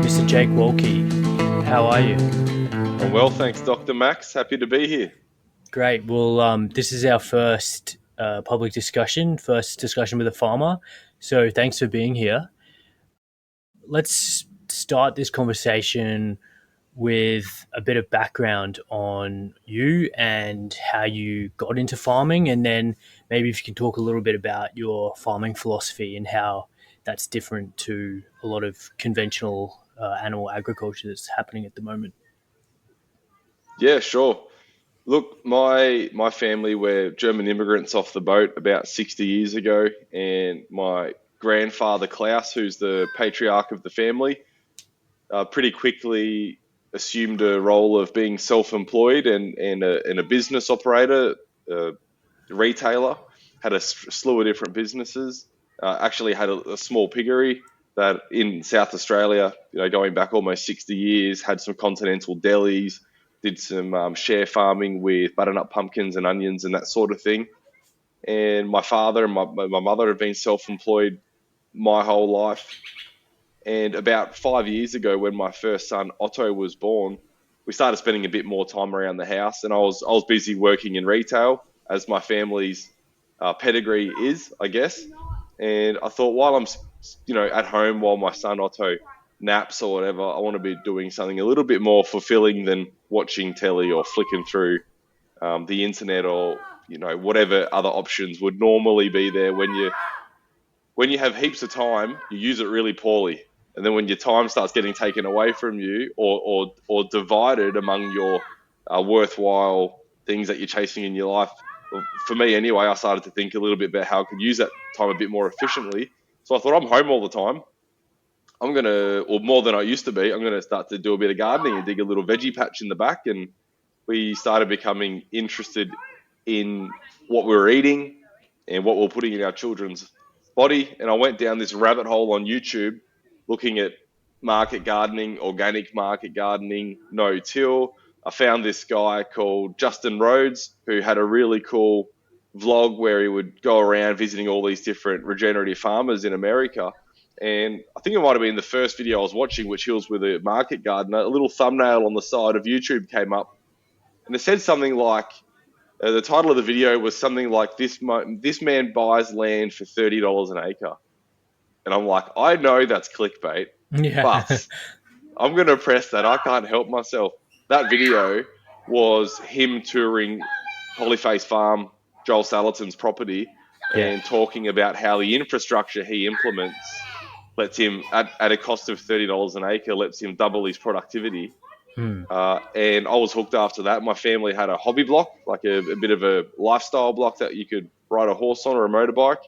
Mr. Jake Wolki. How are you? I'm well, thanks, Dr. Max. Happy to be here. Great. Well, this is our first public discussion, first discussion with a farmer. So thanks for being here. Let's start this conversation with a bit of background on you and how you got into farming, and then maybe if you can talk a little bit about your farming philosophy and how that's different to a lot of conventional animal agriculture that's happening at the moment. Yeah, sure. Look, my family were German immigrants off the boat about 60 years ago, and my grandfather Klaus, who's the patriarch of the family, pretty quickly assumed a role of being self-employed and a business operator, a retailer, had a slew of different businesses. Actually had a small piggery that in South Australia, going back almost 60 years, had some continental delis, did some share farming with butternut pumpkins and onions and that sort of thing. And my father and my mother have been self-employed my whole life. And about 5 years ago, when my first son Otto was born, we started spending a bit more time around the house, and I was busy working in retail, as my family's pedigree is, I guess. And I thought, while I'm at home while my son Otto naps or whatever, I want to be doing something a little bit more fulfilling than watching telly or flicking through the internet, or whatever other options would normally be there. When you have heaps of time, you use it really poorly. And then when your time starts getting taken away from you, or divided among your worthwhile things that you're chasing in your life, well, for me anyway, I started to think a little bit about how I could use that time a bit more efficiently. So I thought, I'm home all the time. I'm going to, or more than I used to be, I'm going to start to do a bit of gardening and dig a little veggie patch in the back. And we started becoming interested in what we were eating and what we we're putting in our children's body. And I went down this rabbit hole on YouTube looking at market gardening, organic market gardening, no-till. I found this guy called Justin Rhodes, who had a really cool vlog where he would go around visiting all these different regenerative farmers in America. And I think it might have been the first video I was watching, which he was with a market gardener. A little thumbnail on the side of YouTube came up, and it said something like, the title of the video was something like, this man buys land for $30 an acre. And I'm like, I know that's clickbait, Yeah. but I'm going to press that. I can't help myself. That video was him touring Polyface Farm, Joel Salatin's property, Yeah. and talking about how the infrastructure he implements lets him, at a cost of $30 an acre, lets him double his productivity. Hmm. And I was hooked after that. My family had a hobby block, like a bit of a lifestyle block that you could ride a horse on or a motorbike.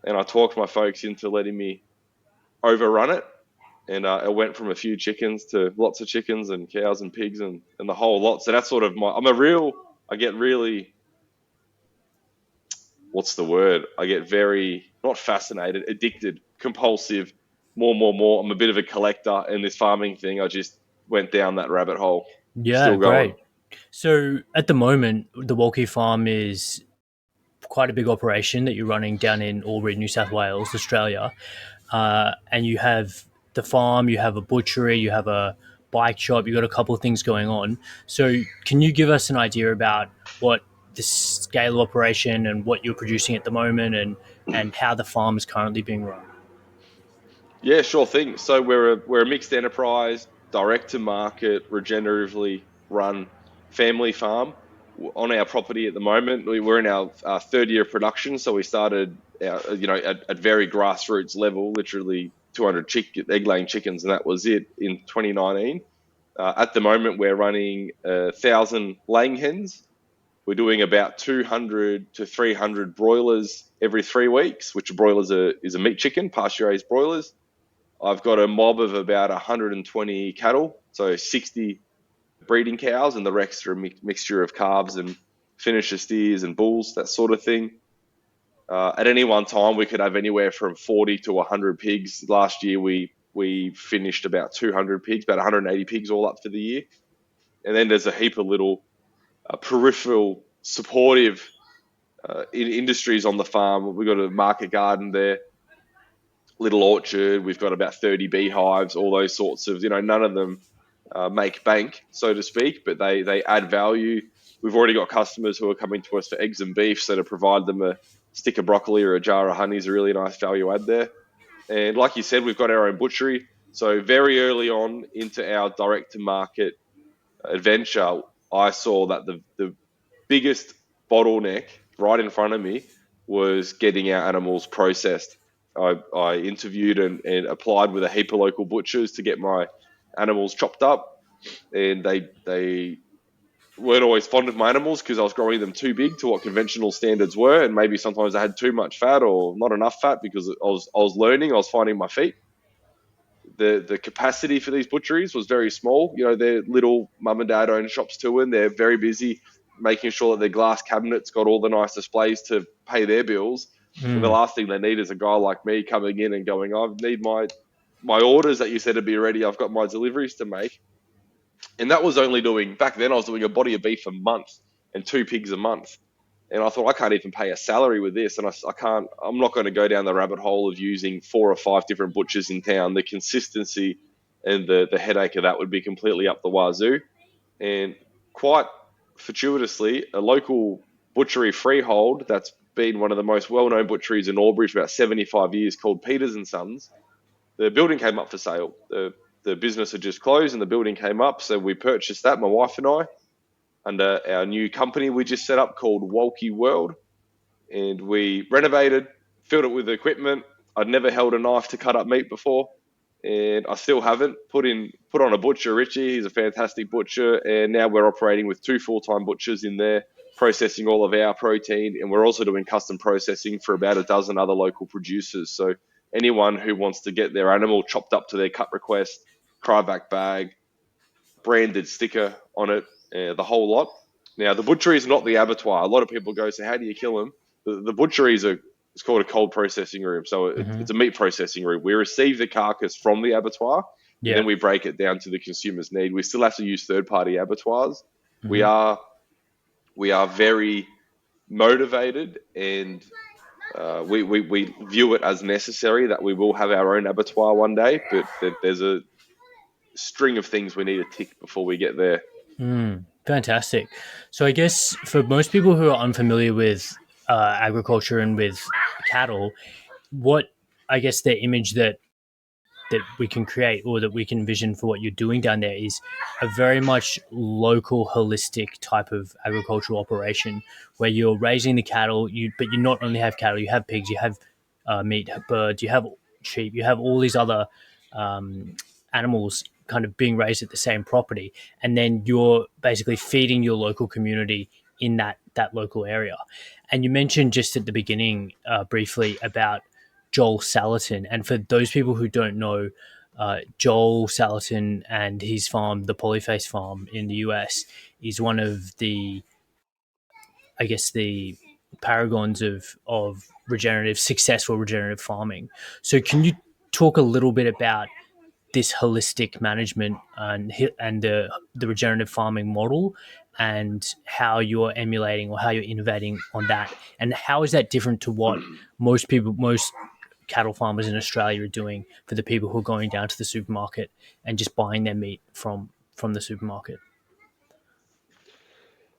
And I talked my folks into letting me overrun it. And it went from a few chickens to lots of chickens and cows and pigs and the whole lot. So that's sort of I get really, what's the word? I get very, not fascinated, addicted, compulsive, more, more, more. I'm a bit of a collector, and this farming thing, I just went down that rabbit hole. Yeah, Still going. great. So at the moment, the Wolki Farm is quite a big operation that you're running down in Albury, New South Wales, Australia. And you have the farm, you have a butchery, you have a bike shop, you've got a couple of things going on. So can you give us an idea about what the scale of operation and what you're producing at the moment, and how the farm is currently being run? Yeah, sure thing. So we're a mixed enterprise, direct to market, regeneratively run family farm. On our property at the moment, we're in our third year of production. So we started, at very grassroots level, literally 200 egg laying chickens, and that was it in 2019. At the moment, we're running 1,000 laying hens. We're doing about 200 to 300 broilers every 3 weeks, which is a meat chicken, pasture raised broilers. I've got a mob of about 120 cattle, so 60 breeding cows, and the rest are a mixture of calves and finisher steers and bulls, that sort of thing. At any one time, we could have anywhere from 40 to 100 pigs. Last year, we finished about 200 pigs, about 180 pigs all up for the year. And then there's a heap of little peripheral supportive industries on the farm. We've got a market garden there. little orchard. We've got about 30 beehives, all those sorts of, none of them make bank, so to speak, but they add value. We've already got customers who are coming to us for eggs and beef, so to provide them a stick of broccoli or a jar of honey is a really nice value add there. And like you said, we've got our own butchery. So very early on into our direct to market adventure, I saw that the biggest bottleneck right in front of me was getting our animals processed. I interviewed and applied with a heap of local butchers to get my animals chopped up, and they weren't always fond of my animals because I was growing them too big to what conventional standards were, and maybe sometimes I had too much fat or not enough fat because I was learning, I was finding my feet. The capacity for these butcheries was very small. They're little mum and dad owned shops too, and they're very busy making sure that their glass cabinets got all the nice displays to pay their bills. And the Mm. last thing they need is a guy like me coming in and going, "I need my orders that you said to be ready. I've got my deliveries to make." And that was only doing, back then I was doing a body of beef a month and 2 pigs a month. And I thought, I can't even pay a salary with this. And I'm not going to go down the rabbit hole of using 4 or 5 different butchers in town. The consistency and the headache of that would be completely up the wazoo. And quite fortuitously, a local butchery freehold that's been one of the most well-known butcheries in Albury for about 75 years, called Peters and Sons, the building came up for sale. The business had just closed and the building came up. So we purchased that, my wife and I, under our new company we just set up called Wolki World. And we renovated, filled it with equipment. I'd never held a knife to cut up meat before, and I still haven't. Put on a butcher, Richie. He's a fantastic butcher, and now we're operating with 2 full-time butchers in there, processing all of our protein, and we're also doing custom processing for about a dozen other local producers. So anyone who wants to get their animal chopped up to their cut request, cryback bag, branded sticker on it, the whole lot. Now, the butchery is not the abattoir. A lot of people go, so how do you kill them? The butchery it's called a cold processing room. So Hmm. it's a meat processing room. We receive the carcass from the abattoir, and Yeah. then we break it down to the consumer's need. We still have to use third-party abattoirs. We Hmm. are we are very motivated, and we view it as necessary that we will have our own abattoir one day, but there's a string of things we need to tick before we get there. Mm. Fantastic. So I guess for most people who are unfamiliar with agriculture and with cattle, what I guess the image that we can create or that we can envision for what you're doing down there is a very much local holistic type of agricultural operation where you're raising the cattle but you not only have cattle, you have pigs, you have meat, birds, you have sheep, you have all these other um, animals kind of being raised at the same property, and then you're basically feeding your local community in that local area. And you mentioned just at the beginning briefly about Joel Salatin. And for those people who don't know, Joel Salatin and his farm, the Polyface Farm in the US, is one of the, I guess, the paragons of regenerative, successful regenerative farming. So, can you talk a little bit about this holistic management and the regenerative farming model, and how you're emulating or how you're innovating on that, and how is that different to what most cattle farmers in Australia are doing for the people who are going down to the supermarket and just buying their meat from the supermarket?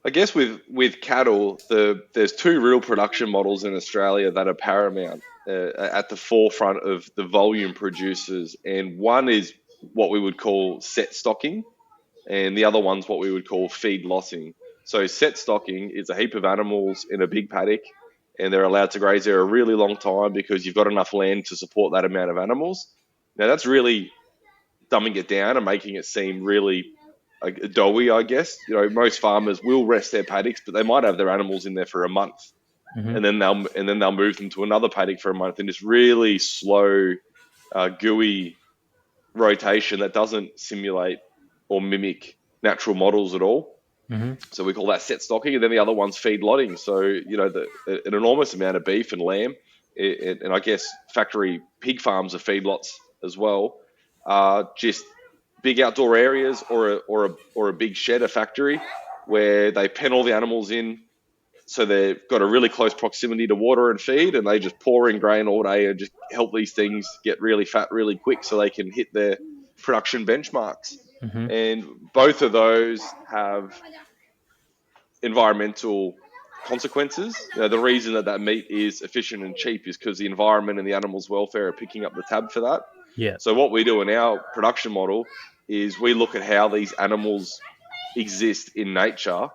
I guess with cattle, there's 2 real production models in Australia that are paramount at the forefront of the volume producers, and one is what we would call set stocking, and the other one's what we would call feed lossing. So set stocking is a heap of animals in a big paddock, and they're allowed to graze there a really long time because you've got enough land to support that amount of animals. Now that's really dumbing it down and making it seem really doughy, I guess. Most farmers will rest their paddocks, but they might have their animals in there for a month, Mm-hmm. and then they'll move them to another paddock for a month, and this really slow, gooey rotation that doesn't simulate or mimic natural models at all. Mm-hmm. So we call that set stocking, and then the other one's feed lotting. So an enormous amount of beef and lamb, and I guess factory pig farms are feedlots as well. Just big outdoor areas or a big shed, a factory where they pen all the animals in so they've got a really close proximity to water and feed, and they just pour in grain all day and just help these things get really fat really quick so they can hit their production benchmarks. Mm-hmm. And both of those have environmental consequences. The reason that meat is efficient and cheap is because the environment and the animals' welfare are picking up the tab for that. Yeah. So what we do in our production model is we look at how these animals exist in nature,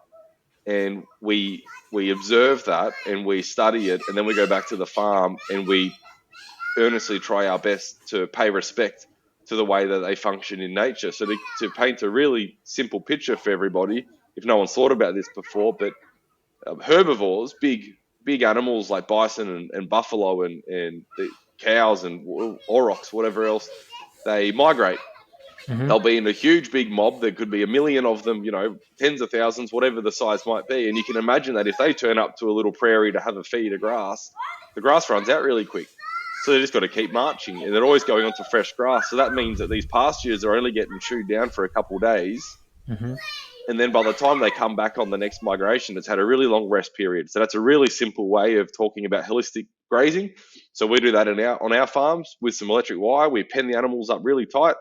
and we observe that and we study it, and then we go back to the farm and we earnestly try our best to pay respect to the way that they function in nature. So to paint a really simple picture for everybody, if no one's thought about this before, but herbivores, big animals like bison and buffalo and the cows and aurochs, whatever else, they migrate. Mm-hmm. They'll be in a huge big mob. There could be a million of them, tens of thousands, whatever the size might be. And you can imagine that if they turn up to a little prairie to have a feed of grass, the grass runs out really quick. So they just got to keep marching, and they're always going onto fresh grass. So that means that these pastures are only getting chewed down for a couple of days, Mm-hmm. and then by the time they come back on the next migration, it's had a really long rest period. So that's a really simple way of talking about holistic grazing. So we do that on our farms with some electric wire. We pen the animals up really tight,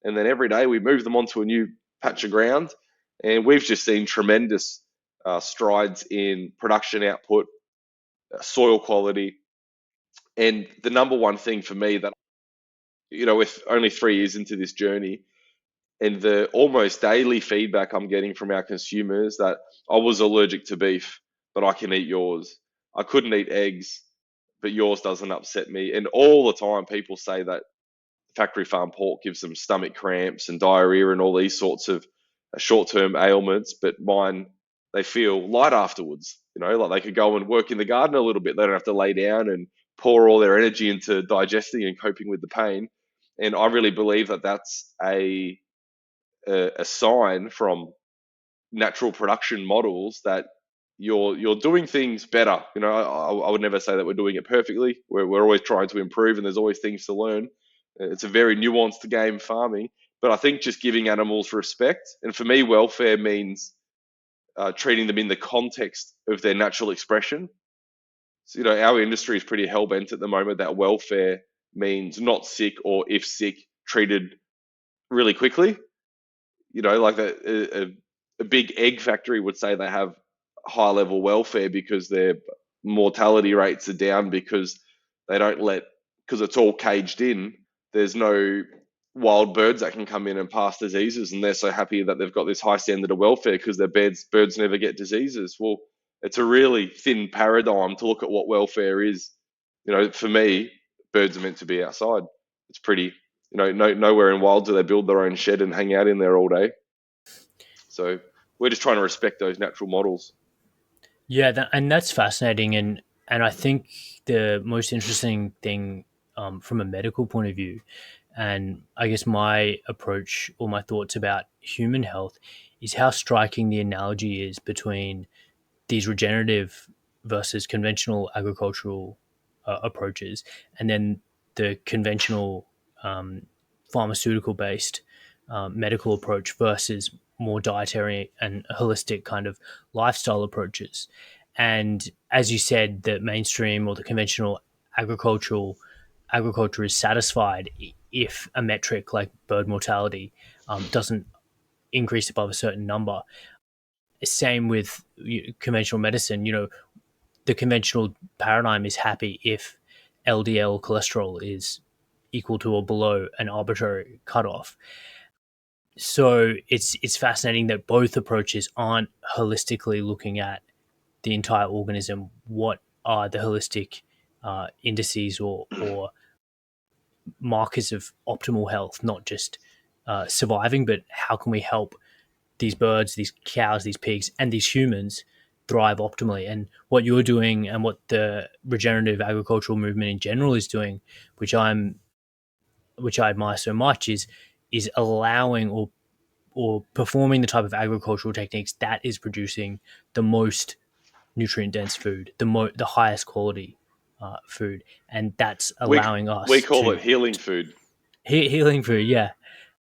and then every day we move them onto a new patch of ground. And we've just seen tremendous strides in production output, soil quality, and the number one thing for me that, with only 3 years into this journey, and the almost daily feedback I'm getting from our consumers that I was allergic to beef, but I can eat yours. I couldn't eat eggs, but yours doesn't upset me. And all the time, people say that factory farm pork gives them stomach cramps and diarrhea and all these sorts of short-term ailments, but mine, they feel light afterwards. Like they could go and work in the garden a little bit. They don't have to lay down and pour all their energy into digesting and coping with the pain. And I really believe that that's a sign from natural production models that you're doing things better. I would never say that we're doing it perfectly. We're always trying to improve, and there's always things to learn. It's a very nuanced game, farming. But I think just giving animals respect, and for me, welfare means treating them in the context of their natural expression. So, our industry is pretty hell bent at the moment that welfare means not sick, or if sick, treated really quickly. Like a big egg factory would say they have high level welfare because their mortality rates are down because they don't because it's all caged in. There's no wild birds that can come in and pass diseases, and they're so happy that they've got this high standard of welfare because their birds never get diseases. Well, it's a really thin paradigm to look at what welfare is. For me, birds are meant to be outside. It's pretty, nowhere in wild do they build their own shed and hang out in there all day. So we're just trying to respect those natural models. Yeah, and that's fascinating, and I think the most interesting thing from a medical point of view, and I guess my approach or my thoughts about human health is how striking the analogy is between these regenerative versus conventional agricultural approaches, and then the conventional pharmaceutical based medical approach versus more dietary and holistic kind of lifestyle approaches. And as you said, the mainstream or the conventional agriculture is satisfied if a metric like bird mortality doesn't increase above a certain number. Same with conventional medicine. The conventional paradigm is happy if LDL cholesterol is equal to or below an arbitrary cutoff. So it's fascinating that both approaches aren't holistically looking at the entire organism. What are the holistic indices or markers of optimal health? Not just surviving, but how can we help these birds, these cows, these pigs, and these humans thrive optimally? And what you're doing and what the regenerative agricultural movement in general is doing, which I admire so much, is allowing or performing the type of agricultural techniques that is producing the most nutrient dense food, the highest quality food, and that's We allowing we us call it healing food. healing food. Yeah,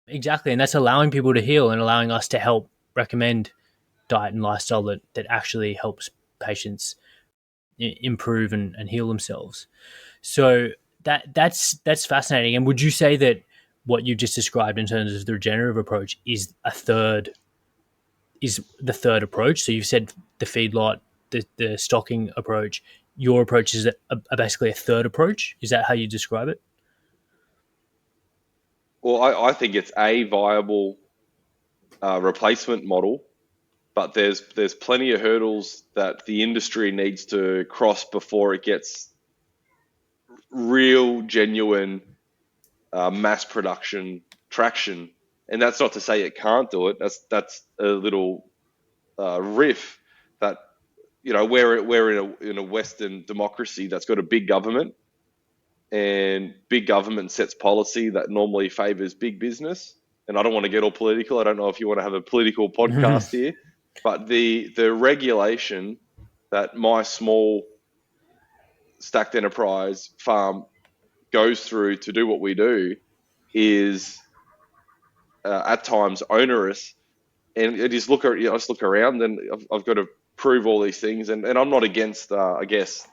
exactly, and that's allowing people to heal and allowing us to help recommend diet and lifestyle that actually helps patients improve and heal themselves. So that's fascinating. And would you say that what you just described in terms of the regenerative approach is the third approach? So you've said the feedlot, the stocking approach. Your approach is basically a third approach. Is that how you describe it? Well, I think it's a viable replacement model, but there's plenty of hurdles that the industry needs to cross before it gets real, genuine mass production traction. And that's not to say it can't do it. That's a little riff that we're in a Western democracy that's got a big government, and big government sets policy that normally favors big business. And I don't want to get all political. I don't know if you want to have a political podcast here, but the regulation that my small stacked enterprise farm goes through to do what we do is at times onerous. And it is I just look around, and I've got to prove all these things. And I'm not against, I guess,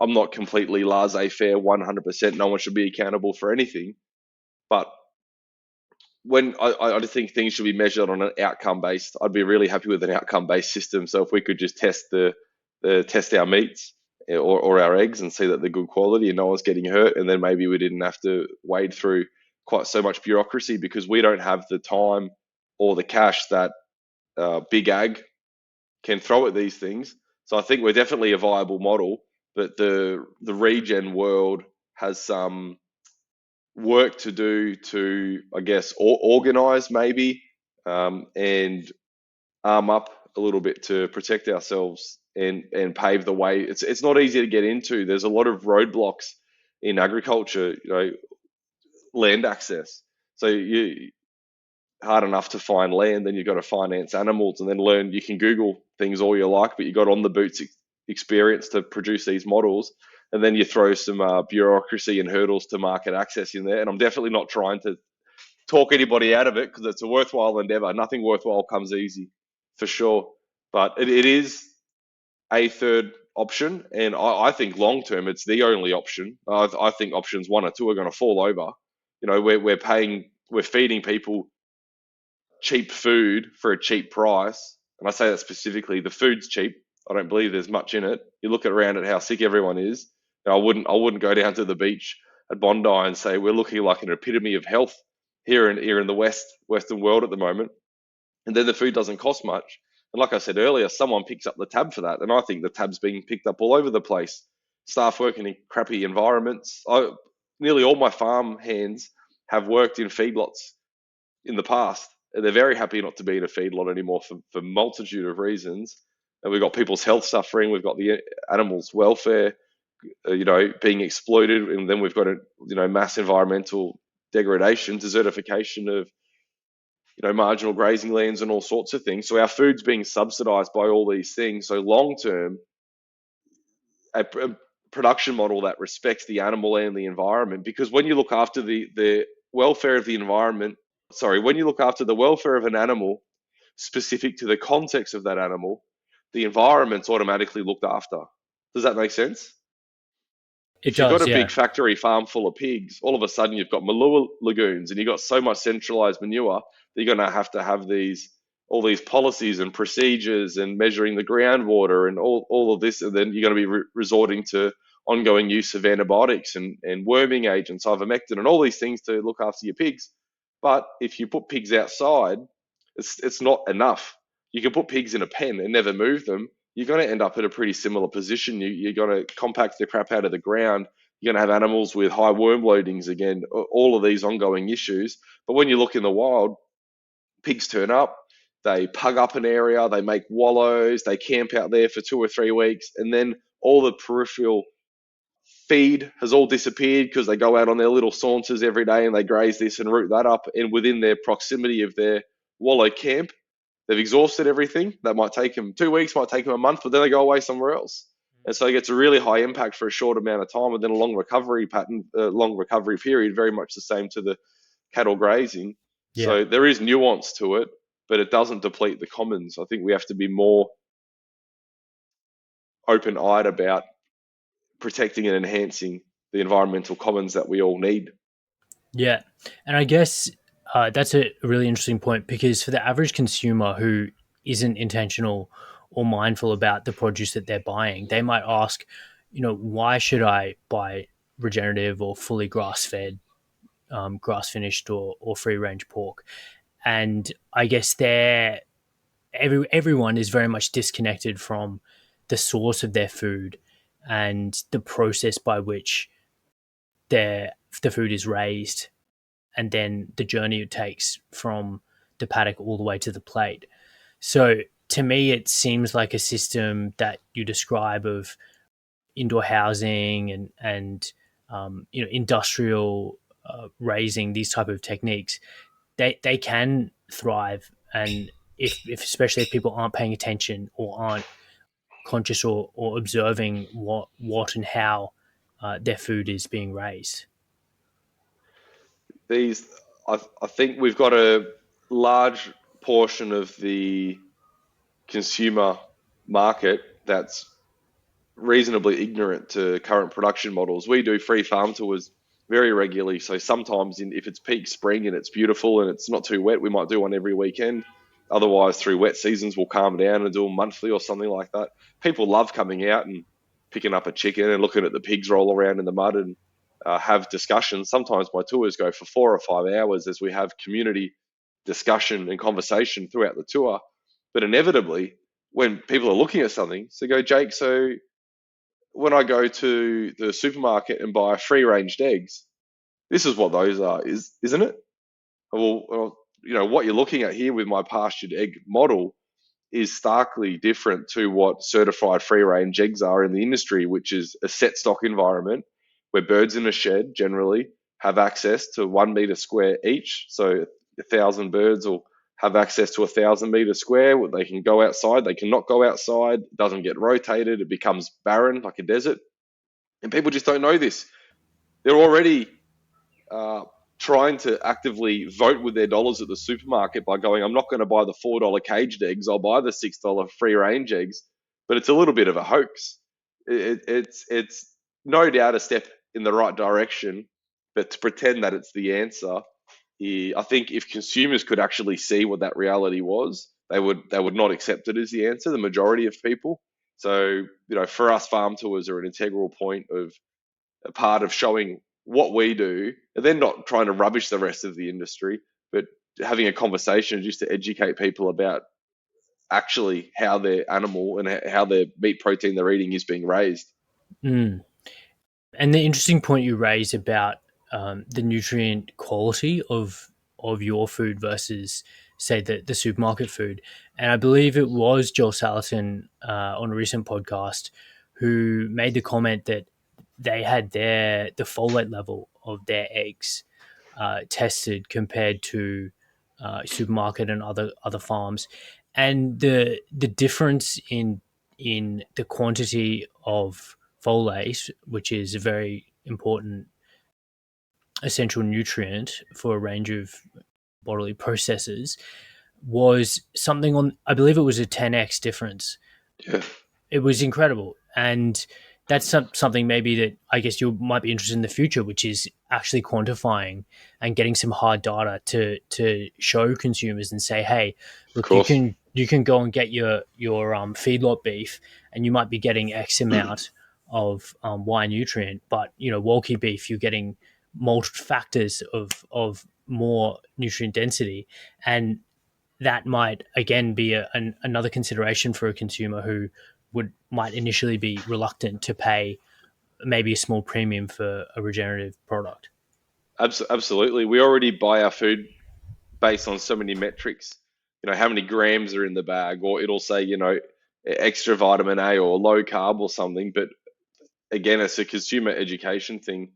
I'm not completely laissez-faire 100%. No one should be accountable for anything. But when I just think things should be measured on an outcome based, I'd be really happy with an outcome based system. So if we could just test our meats or our eggs and see that they're good quality and no one's getting hurt, and then maybe we didn't have to wade through quite so much bureaucracy, because we don't have the time or the cash that big ag can throw at these things. So I think we're definitely a viable model, but the regen world has some work to do to, I guess, organize maybe, and arm up a little bit to protect ourselves and pave the way. It's not easy to get into. There's a lot of roadblocks in agriculture, land access. So you hard enough to find land, then you've got to finance animals and then learn. You can Google things all you like, but you got on the boots experience to produce these models. And then you throw some bureaucracy and hurdles to market access in there. And I'm definitely not trying to talk anybody out of it, because it's a worthwhile endeavor. Nothing worthwhile comes easy, for sure. But it is a third option. And I think long term, it's the only option. I think options 1 or 2 are going to fall over. We're feeding people cheap food for a cheap price. And I say that specifically, the food's cheap. I don't believe there's much in it. You look around at how sick everyone is. I wouldn't go down to the beach at Bondi and say we're looking like an epitome of health here in the Western world at the moment. And then the food doesn't cost much. And like I said earlier, someone picks up the tab for that. And I think the tab's being picked up all over the place. Staff working in crappy environments. Nearly all my farm hands have worked in feedlots in the past. And they're very happy not to be in a feedlot anymore for multitude of reasons. And we've got people's health suffering. We've got the animals' welfare, being exploited. And then we've got mass environmental degradation, desertification of marginal grazing lands and all sorts of things. So our food's being subsidized by all these things. So long term, a production model that respects the animal and the environment, because when you look after the welfare of the environment, when you look after the welfare of an animal specific to the context of that animal, the environment's automatically looked after. Does that make sense? It If you've got does, a yeah. big factory farm full of pigs, all of a sudden you've got manure lagoons, and you've got so much centralized manure that you're going to have all these policies and procedures and measuring the groundwater and all of this. And then you're going to be resorting to ongoing use of antibiotics and worming agents, ivermectin, and all these things to look after your pigs. But if you put pigs outside, it's not enough. You can put pigs in a pen and never move them. You're going to end up in a pretty similar position. You're going to compact the crap out of the ground. You're going to have animals with high worm loadings again, all of these ongoing issues. But when you look in the wild, pigs turn up, they pug up an area, they make wallows, they camp out there for 2 or 3 weeks, and then all the peripheral feed has all disappeared because they go out on their little saunters every day and they graze this and root that up. And within their proximity of their wallow camp, they've exhausted everything. That might take them 2 weeks, might take them a month, but then they go away somewhere else. And so it gets a really high impact for a short amount of time, and then a long recovery period, very much the same to the cattle grazing. Yeah. So there is nuance to it, but it doesn't deplete the commons. I think we have to be more open-eyed about protecting and enhancing the environmental commons that we all need. Yeah, and I guess that's a really interesting point because for the average consumer who isn't intentional or mindful about the produce that they're buying, they might ask, why should I buy regenerative or fully grass-fed, grass-finished or free-range pork? And I guess everyone is very much disconnected from the source of their food and the process by which the food is raised and then the journey it takes from the paddock all the way to the plate. So to me, it seems like a system that you describe of indoor housing and industrial raising, these type of techniques. They can thrive, and if especially if people aren't paying attention or aren't conscious or observing what and how their food is being raised. These, I think we've got a large portion of the consumer market that's reasonably ignorant to current production models. We do free farm tours very regularly, so sometimes if it's peak spring and it's beautiful and it's not too wet, we might do one every weekend. Otherwise, through wet seasons, we'll calm down and do them monthly or something like that. People love coming out and picking up a chicken and looking at the pigs roll around in the mud and have discussions. Sometimes my tours go for 4 or 5 hours as we have community discussion and conversation throughout the tour. But inevitably, when people are looking at something, so go, Jake, so when I go to the supermarket and buy free ranged eggs, this is what those are, isn't it? Well, what you're looking at here with my pastured egg model is starkly different to what certified free range eggs are in the industry, which is a set stock environment where birds in a shed generally have access to 1 meter square each. So 1,000 birds will have access to 1,000 meters square. They can go outside, they cannot go outside, it doesn't get rotated, it becomes barren like a desert. And people just don't know this. They're already uh, trying to actively vote with their dollars at the supermarket by going, I'm not going to buy the $4 caged eggs, I'll buy the $6 free range eggs. But it's a little bit of a hoax. It's no doubt a step in the right direction, but to pretend that it's the answer, I think if consumers could actually see what that reality was, they would not accept it as the answer. The majority of people. So for us, farm tours are an integral point of a part of showing what we do, and then not trying to rubbish the rest of the industry, but having a conversation just to educate people about actually how their animal and how their meat protein they're eating is being raised. Mm. And the interesting point you raise about the nutrient quality of your food versus, say, the supermarket food, and I believe it was Joel Salatin on a recent podcast who made the comment that they had the folate level of their eggs tested compared to supermarket and other farms, and the difference in the quantity of folate, which is a very important essential nutrient for a range of bodily processes, was something on, I believe it was a 10x difference. Yeah, It was incredible. And that's something maybe that I guess you might be interested in the future, which is actually quantifying and getting some hard data to show consumers and say, hey, of look, you course. can go and get your feedlot beef, and you might be getting X amount of Y nutrient, but Wolki beef, you're getting multiple factors of more nutrient density, and that might again be another consideration for a consumer who might initially be reluctant to pay maybe a small premium for a regenerative product. Absolutely. We already buy our food based on so many metrics. How many grams are in the bag, or it'll say, extra vitamin A or low carb or something. But again, it's a consumer education thing.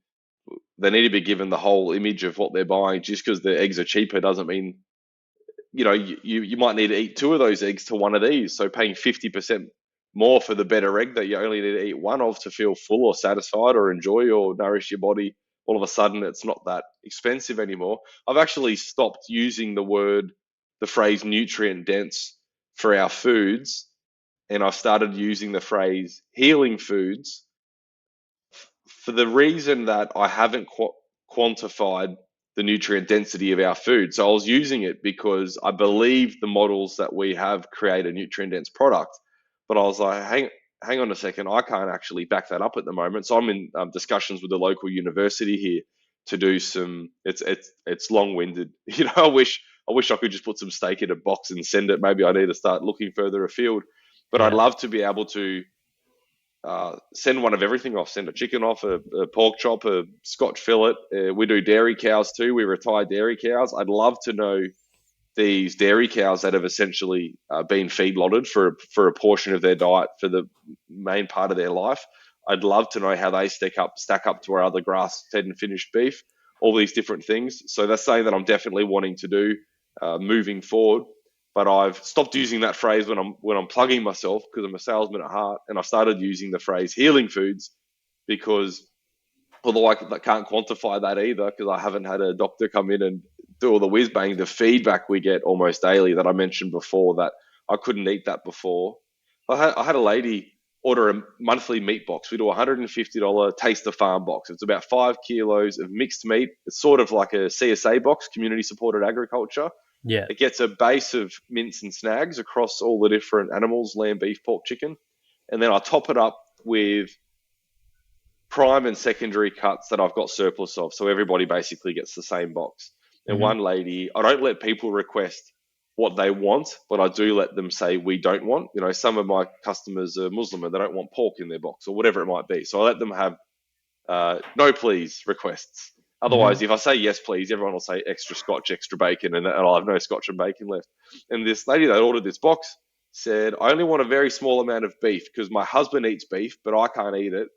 They need to be given the whole image of what they're buying. Just because the eggs are cheaper doesn't mean you might need to eat two of those eggs to one of these. So paying 50% more for the better egg that you only need to eat one of to feel full or satisfied or enjoy or nourish your body, all of a sudden it's not that expensive anymore. I've actually stopped using the phrase nutrient dense for our foods and I started using the phrase healing foods for the reason that I haven't quantified the nutrient density of our food. So I was using it because I believe the models that we have create a nutrient dense product. But I was like, hang on a second, I can't actually back that up at the moment. So I'm in discussions with the local university here to do some. It's long winded. I wish I could just put some steak in a box and send it. Maybe I need to start looking further afield. But I'd Yeah. love to be able to send one of everything off. Send a chicken off, a pork chop, a Scotch fillet. We do dairy cows too. We retire dairy cows. I'd love to know these dairy cows that have essentially been feedlotted for a portion of their diet for the main part of their life. I'd love to know how they stack up to our other grass-fed and finished beef. All these different things. So that's something that I'm definitely wanting to do moving forward. But I've stopped using that phrase when I'm plugging myself because I'm a salesman at heart, and I've started using the phrase healing foods because although I can't quantify that either because I haven't had a doctor come in and do all the whiz bang, the feedback we get almost daily that I mentioned before that I couldn't eat that before. I had a lady order a monthly meat box. We do a $150 Taste the Farm box. It's about 5 kilos of mixed meat. It's sort of like a CSA box, community supported agriculture. Yeah. It gets a base of mince and snags across all the different animals, lamb, beef, pork, chicken. And then I top it up with prime and secondary cuts that I've got surplus of. So everybody basically gets the same box. And Mm-hmm. one lady, I don't let people request what they want, but I do let them say we don't want. Some of my customers are Muslim and they don't want pork in their box or whatever it might be. So I let them have no please requests. Mm-hmm. Otherwise, if I say yes please, everyone will say extra scotch, extra bacon, and I'll have no scotch and bacon left. And this lady that ordered this box said, I only want a very small amount of beef because my husband eats beef, but I can't eat it.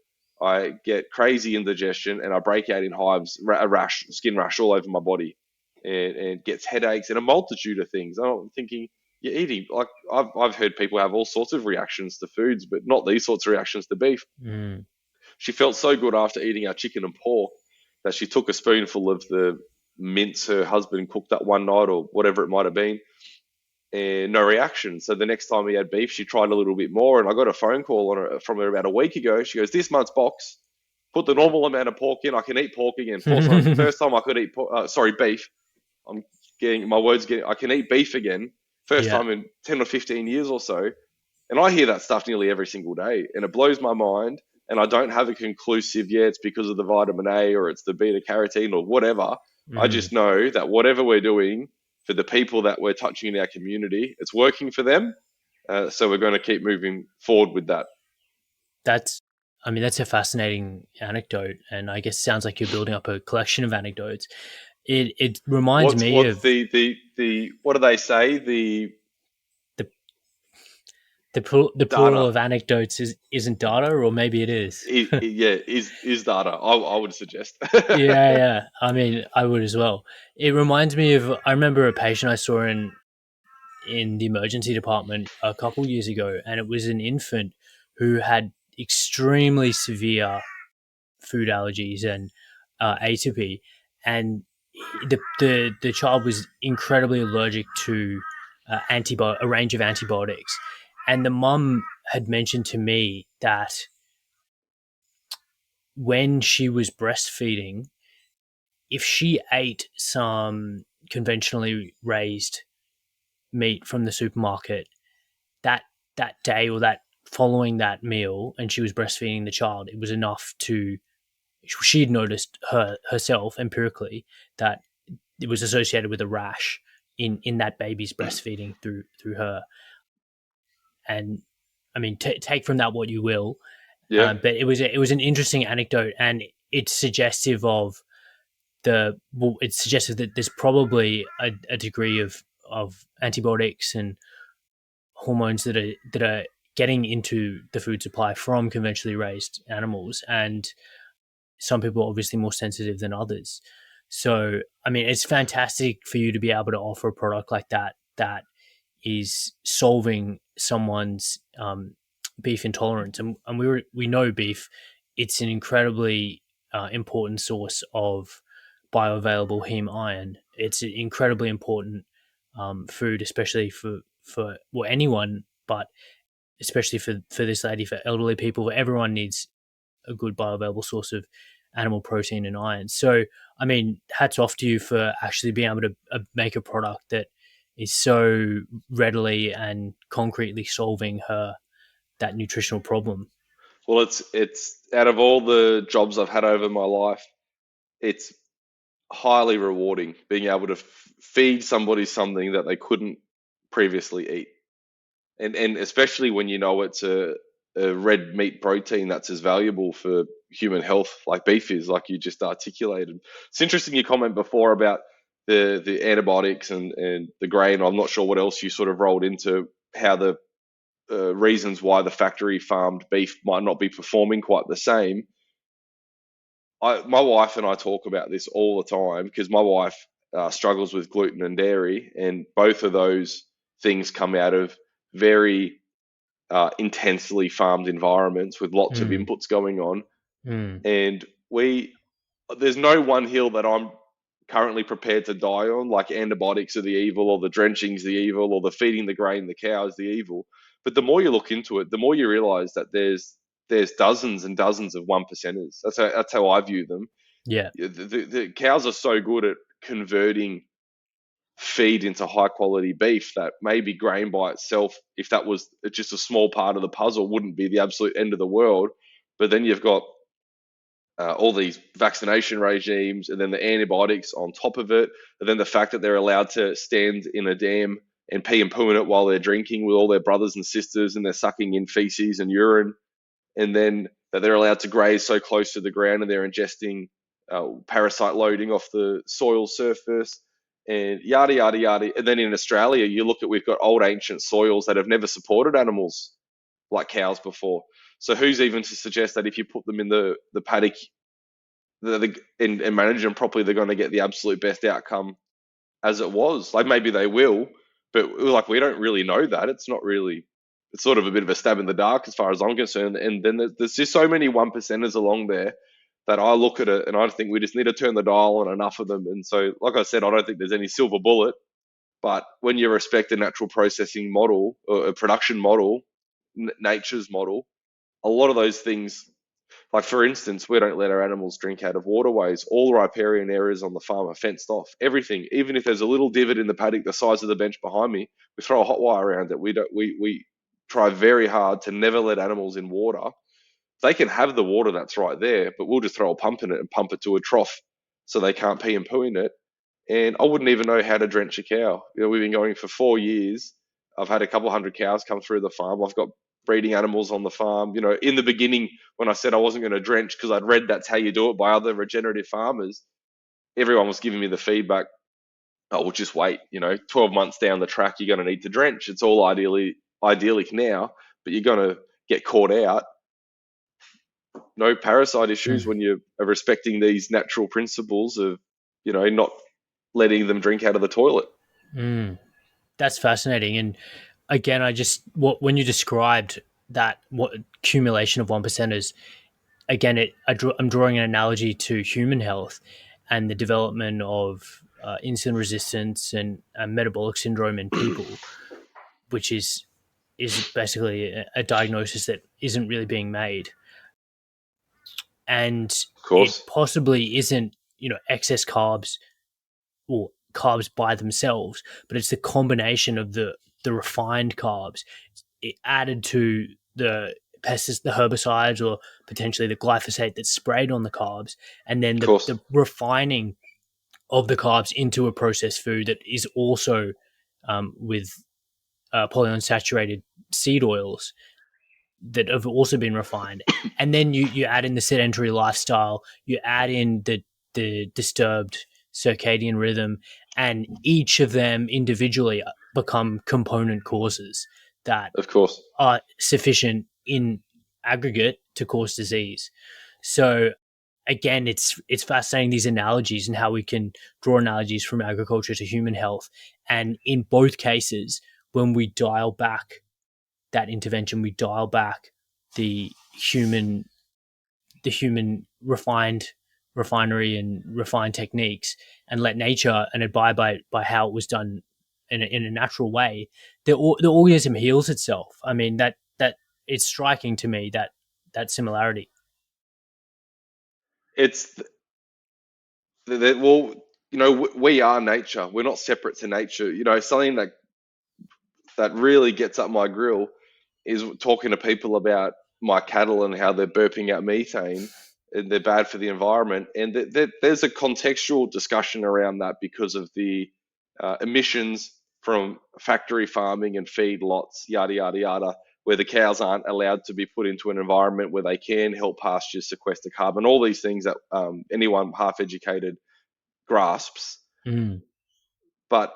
I get crazy indigestion and I break out in hives, a rash, skin rash all over my body, and gets headaches and a multitude of things. I'm thinking, you're eating, like, I've heard people have all sorts of reactions to foods, but not these sorts of reactions to beef. Mm. She felt so good after eating our chicken and pork that she took a spoonful of the mince her husband cooked that one night or whatever it might have been, and no reaction. So the next time we had beef, she tried a little bit more, and I got a phone call from her about a week ago. She goes, "This month's box, put the normal amount of pork in. I can eat pork again. First time I could eat beef. I'm getting my words getting. I can eat beef again. First Yeah. time in 10 or 15 years or so." And I hear that stuff nearly every single day, and it blows my mind. And I don't have a conclusive, yeah, it's because of the vitamin A or it's the beta carotene or whatever. I Mm. just know that whatever we're doing for the people that we're touching in our community, it's working for them. So we're going to keep moving forward with that. That's a fascinating anecdote, and I guess it sounds like you're building up a collection of anecdotes. It reminds me What's of the what do they say? the the plural Data. of anecdotes isn't data, or maybe it is. Yeah, is data. I would suggest. Yeah, yeah. I mean, I would as well. It reminds me of, I remember a patient I saw in the emergency department a couple years ago, and it was an infant who had extremely severe food allergies and atopy, and the child was incredibly allergic to a range of antibiotics, and the mum had mentioned to me that when she was breastfeeding, if she ate some conventionally raised meat from the supermarket that that day or that following that meal, and she was breastfeeding the child, it was enough to, she'd noticed herself empirically that it was associated with a rash in that baby's breastfeeding through her. And I mean, take from that what you will, Yeah, but it was an interesting anecdote, and it's suggestive of it's suggestive that there's probably a degree of antibiotics and hormones that are getting into the food supply from conventionally raised animals, and some people are obviously more sensitive than others. So, I mean, it's fantastic for you to be able to offer a product like that that is solving someone's beef intolerance. And we know beef; it's an incredibly important source of bioavailable heme iron. It's an incredibly important food, especially for anyone, but especially for this lady, for elderly people, everyone needs a good bioavailable source of animal protein and iron. So, I mean, hats off to you for actually being able to make a product that is so readily and concretely solving her that nutritional problem. Well, it's out of all the jobs I've had over my life, it's highly rewarding being able to feed somebody something that they couldn't previously eat, and especially when you know it's a red meat protein that's as valuable for human health like beef is, like you just articulated. It's interesting you comment before about the antibiotics and the grain. I'm not sure what else you sort of rolled into how the reasons why the factory farmed beef might not be performing quite the same. My wife and I talk about this all the time because my wife struggles with gluten and dairy, and both of those things come out of very intensely farmed environments with lots of Mm, inputs going on. mm, And there's no one hill that I'm currently prepared to die on, like antibiotics are the evil, or the drenching's the evil, or the feeding the grain the cow is the evil. But the more you look into it, the more you realize that there's dozens and dozens of one percenters. That's how I view them. yeah. The cows are so good at converting feed into high quality beef that maybe grain by itself, if that was just a small part of the puzzle, wouldn't be the absolute end of the world. But then you've got all these vaccination regimes and then the antibiotics on top of it. And then the fact that they're allowed to stand in a dam and pee and poo in it while they're drinking with all their brothers and sisters, and they're sucking in feces and urine. And then that they're allowed to graze so close to the ground and they're ingesting parasite loading off the soil surface, and yada, yada, yada. And then in Australia, you look at, we've got old ancient soils that have never supported animals like cows before. So who's even to suggest that if you put them in the paddock and manage them properly, they're going to get the absolute best outcome as it was? Like maybe they will, but like we don't really know that. It's not really. It's sort of a bit of a stab in the dark as far as I'm concerned. And then there's just so many one percenters along there that I look at it and I think we just need to turn the dial on enough of them. And so, like I said, I don't think there's any silver bullet. But when you respect a natural processing model or a production model, nature's model, a lot of those things, like for instance, we don't let our animals drink out of waterways. All riparian areas on the farm are fenced off. Everything, even if there's a little divot in the paddock the size of the bench behind me, we throw a hot wire around it. We try very hard to never let animals in water. They can have the water that's right there, but we'll just throw a pump in it and pump it to a trough so they can't pee and poo in it. And I wouldn't even know how to drench a cow. We've been going for 4 years. I've had a couple hundred cows come through the farm. I've got breeding animals on the farm. In the beginning, when I said I wasn't going to drench because I'd read that's how you do it by other regenerative farmers, everyone was giving me the feedback, oh, well, just wait. 12 months down the track, you're going to need to drench. It's all idyllic now, but you're going to get caught out. No parasite issues Mm, when you are respecting these natural principles of, not letting them drink out of the toilet. mm. That's fascinating. And again, when you described that what accumulation of one percenters, again, I'm drawing an analogy to human health and the development of insulin resistance and metabolic syndrome in people, which is basically a diagnosis that isn't really being made, and Of it course. possibly isn't excess carbs or carbs by themselves, but it's the combination of the refined carbs added to the pests, the herbicides, or potentially the glyphosate that's sprayed on the carbs, and then Of the course. refining of the carbs into a processed food that is also with polyunsaturated seed oils that have also been refined. And then you add in the sedentary lifestyle, you add in the disturbed circadian rhythm, and each of them individually become component causes that Of course. are sufficient in aggregate to cause disease. So again, it's fascinating, these analogies and how we can draw analogies from agriculture to human health. And in both cases, when we dial back that intervention, we dial back the human the human refinery and refined techniques and let nature and abide by how it was done in a natural way, the organism heals itself. I mean, that it's striking to me that similarity. It's that, well, we are nature. We're not separate to nature. Something that really gets up my grill is talking to people about my cattle and how they're burping out methane and they're bad for the environment. And there's a contextual discussion around that because of the emissions from factory farming and feed lots, yada, yada, yada, where the cows aren't allowed to be put into an environment where they can help pastures sequester carbon, all these things that anyone half educated grasps. Mm. But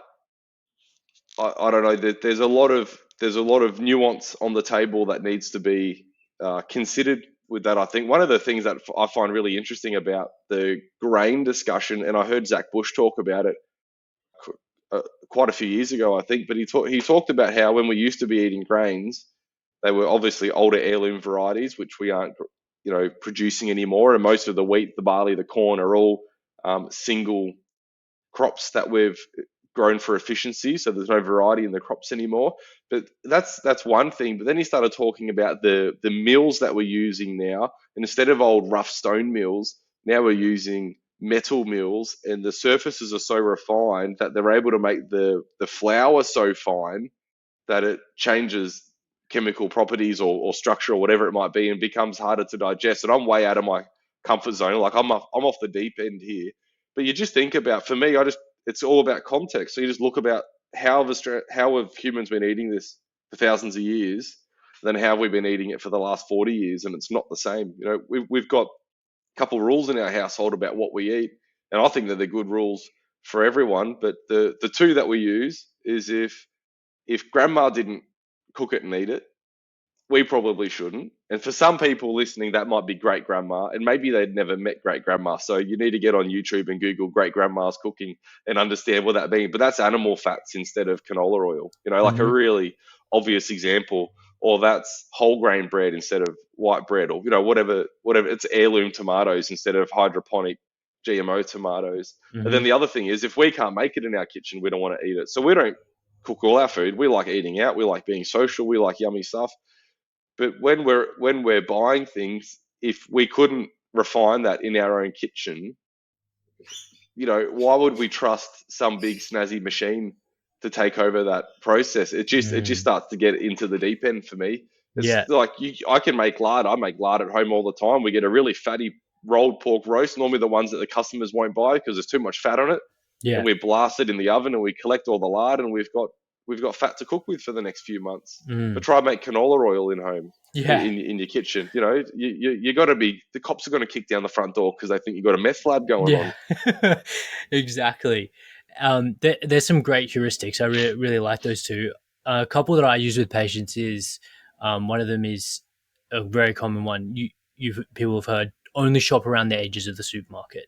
I don't know. There's a lot of nuance on the table that needs to be considered with that. I think one of the things that I find really interesting about the grain discussion, and I heard Zach Bush talk about it quite a few years ago, I think, but he talked about how when we used to be eating grains, they were obviously older heirloom varieties, which we aren't producing anymore, and most of the wheat, the barley, the corn are all single crops that we've grown for efficiency, so there's no variety in the crops anymore. But that's one thing. But then he started talking about the mills that we're using now, and instead of old rough stone mills, now we're using metal mills, and the surfaces are so refined that they're able to make the flour so fine that it changes chemical properties or structure or whatever it might be and becomes harder to digest. And I'm way out of my comfort zone. Like I'm off the deep end here. But you just think about, for me, it's all about context. So you just look about how have humans been eating this for thousands of years, then how have we been eating it for the last 40 years, and it's not the same. We've got a couple of rules in our household about what we eat, and I think that they're good rules for everyone. But the two that we use is if grandma didn't cook it and eat it, we probably shouldn't. And for some people listening, that might be great grandma, and maybe they'd never met great grandma. So you need to get on YouTube and Google great grandma's cooking and understand what that means. But that's animal fats instead of canola oil, like a Hmm. really obvious example. Or that's whole grain bread instead of white bread, or whatever. It's heirloom tomatoes instead of hydroponic GMO tomatoes. And then Hmm. the other thing is, if we can't make it in our kitchen, we don't want to eat it. So we don't cook all our food. We like eating out. We like being social. We like yummy stuff. But when we're buying things, if we couldn't refine that in our own kitchen, why would we trust some big snazzy machine to take over that process? It just Mm. starts to get into the deep end for me. It's Yeah, like I can make lard. I make lard at home all the time. We get a really fatty rolled pork roast, normally the ones that the customers won't buy because there's too much fat on it, and yeah. we blast it in the oven and we collect all the lard, and we've got fat to cook with for the next few months. But Mm. try and make canola oil in home Yeah. in your kitchen. You got to be, the cops are going to kick down the front door because they think you've got a meth lab going Yeah, on. exactly. There's some great heuristics. I really like those two. A couple that I use with patients is one of them is a very common one. You people have heard only shop around the edges of the supermarket,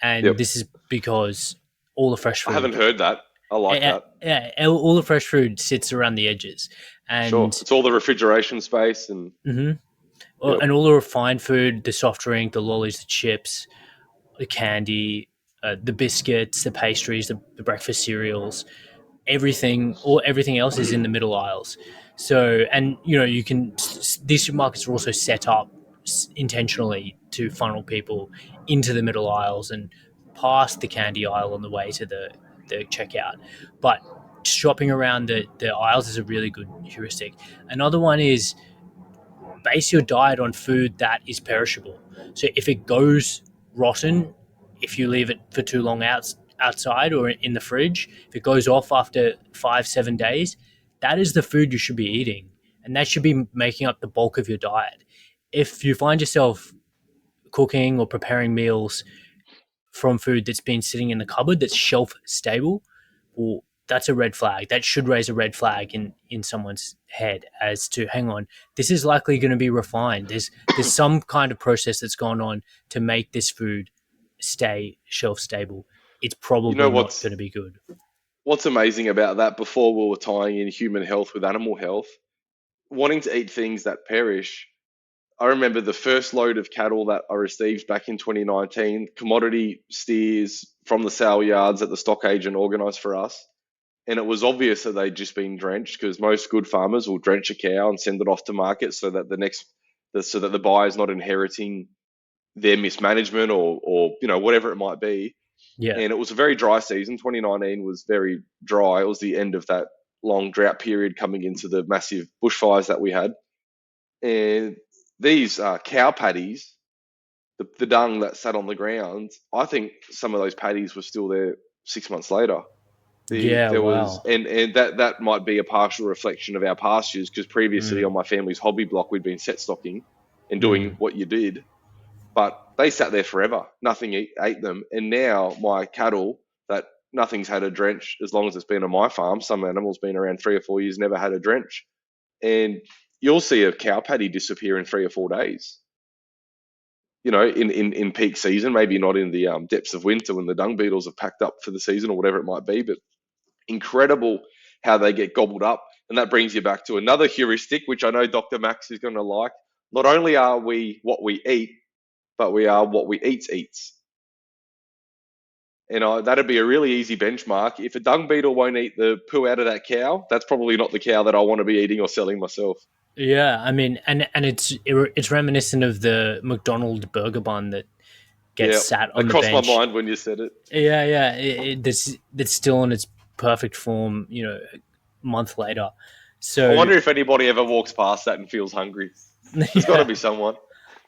and Yep. this is because all the fresh I haven't food, heard that. I like that. all the fresh food sits around the edges, Sure. and It's all the refrigeration space and mhm. yep. And all the refined food, the soft drink, the lollies, the chips, the candy, the biscuits, the pastries, the breakfast cereals, everything else is in the middle aisles. So, and you can these supermarkets are also set up intentionally to funnel people into the middle aisles and past the candy aisle on the way to the checkout. But shopping around the aisles is a really good heuristic. Another one is base your diet on food that is perishable. So if it goes rotten, if you leave it for too long outside or in the fridge, if it goes off after 5 7 days, that is the food you should be eating, and that should be making up the bulk of your diet. If you find yourself cooking or preparing meals from food that's been sitting in the cupboard that's shelf stable, well, that's a red flag. That should raise a red flag in someone's head as to, hang on, this is likely going to be refined. There's some kind of process that's gone on to make this food stay shelf stable. It's You know probably not what's going to be good. what's amazing about that, before we were tying in human health with animal health, wanting to eat things that perish. I remember the first load of cattle that I received back in 2019, commodity steers from the sale yards that the stock agent organised for us. and it was obvious that they'd just been drenched, because most good farmers will drench a cow and send it off to market so that the buyer's not inheriting their mismanagement or whatever it might be. Yeah. And it was a very dry season. 2019 was very dry. It was the end of that long drought period coming into the massive bushfires that we had. And these cow patties, the dung that sat on the ground, I think some of those patties were still there 6 months later. Yeah. There was, Wow. and that might be a partial reflection of our pastures, because previously on Mm. my family's hobby block we'd been set stocking and doing Mm. what you did, but they sat there forever. Nothing ate them, and now my cattle, that nothing's had a drench as long as it's been on my farm. Some animals been around 3 or 4 years, never had a drench, and you'll see a cow patty disappear in 3 or 4 days. In peak season, maybe not in the depths of winter when the dung beetles have packed up for the season or whatever it might be, but incredible how they get gobbled up. And that brings you back to another heuristic, which I know Dr. Max is going to like. Not only are we what we eat, but we are what we eats. And that'd be a really easy benchmark. If a dung beetle won't eat the poo out of that cow, that's probably not the cow that I want to be eating or selling myself. Yeah. I mean, and it's reminiscent of the McDonald's burger bun that gets Yeah, sat on that the crossed my bench. mind when you said it. Yeah. Yeah. That's still in its perfect form. A month later. I So wonder if anybody ever walks past that and feels hungry. There's got to yeah. be someone.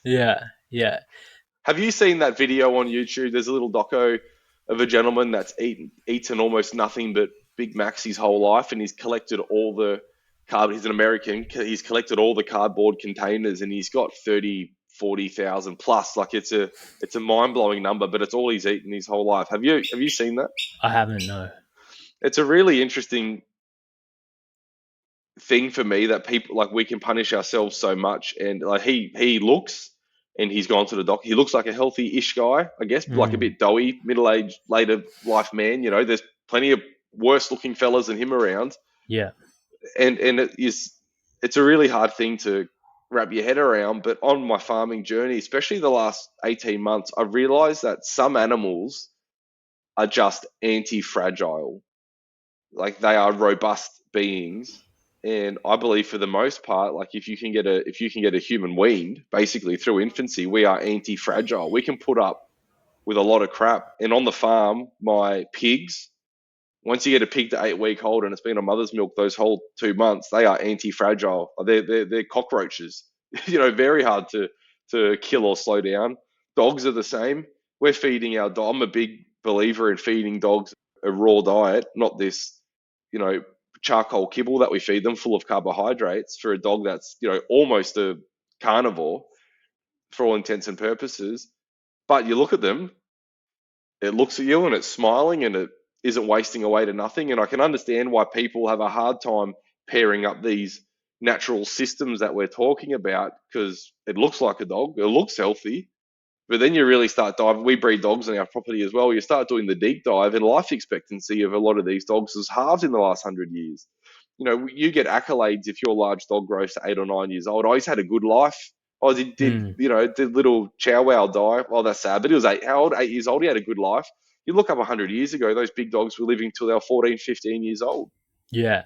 Yeah. Yeah. Have you seen that video on YouTube? There's a little doco of a gentleman that's eaten almost nothing but Big Macs his whole life, and he's collected all the card. He's an American. He's collected all the cardboard containers, and he's got 30, 40,000 plus. Like it's a mind blowing number, but it's all he's eaten his whole life. Have you seen that? I haven't. No. It's a really interesting thing for me that people, like, we can punish ourselves so much. And like he looks, and he's gone to the doc. He looks like a healthy-ish guy, I guess, like a Mm. bit doughy, middle-aged, later life man. There's plenty of worse-looking fellas than him around, Yeah. and it's a really hard thing to wrap your head around. But on my farming journey, especially the last 18 months, I've realized that some animals are just anti-fragile. Like, they are robust beings, and I believe for the most part, like, if you can get a human weaned basically through infancy, we are anti-fragile. We can put up with a lot of crap. And on the farm, my pigs, once you get a pig to 8 week old and it's been on mother's milk those whole 2 months, they are anti-fragile. They're cockroaches. Very hard to kill or slow down. Dogs are the same. We're feeding our dog. I'm a big believer in feeding dogs a raw diet, not this, you know, charcoal kibble that we feed them full of carbohydrates for a dog that's, almost a carnivore for all intents and purposes. But you look at them, it looks at you and it's smiling and it isn't wasting away to nothing. And I can understand why people have a hard time pairing up these natural systems that we're talking about, because it looks like a dog, it looks healthy, but then you really start diving. We breed dogs on our property as well. You start doing the deep dive, and life expectancy of a lot of these dogs has halved in the last 100 years. You get accolades if your large dog grows to 8 or 9 years old. Oh, he's had a good life. Oh, Mm. did little Chow Wow die? Oh, that's sad. But he was how old? 8 years old. He had a good life. You look up 100 years ago, those big dogs were living till they were 14, 15 years old. Yeah.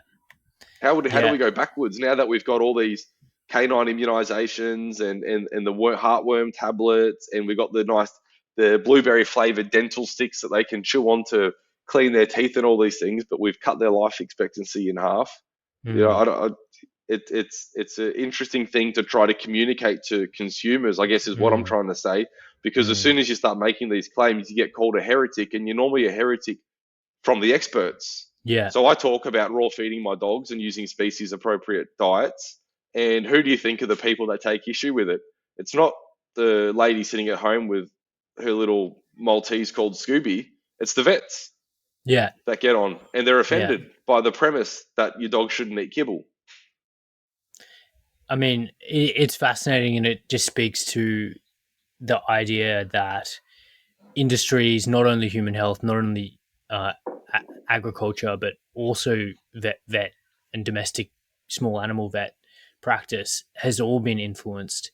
How do Yeah. we go backwards now that we've got all these canine immunizations and the heartworm tablets, and we've got the blueberry flavored dental sticks that they can chew on to clean their teeth and all these things, but we've cut their life expectancy in half. Mm. It's an interesting thing to try to communicate to consumers, I guess, is what I'm Mm. trying to say. Because as Mm. soon as you start making these claims, you get called a heretic, and you're normally a heretic from the experts. Yeah. So I talk about raw feeding my dogs and using species appropriate diets. And who do you think are the people that take issue with it? It's not the lady sitting at home with her little Maltese called Scooby. It's the vets Yeah. that get on, and they're Yeah. offended by the premise that your dog shouldn't eat kibble. I mean, it's fascinating, and it just speaks to the idea that industries, not only human health, not only agriculture, but also vet and domestic small animal vet practice has all been influenced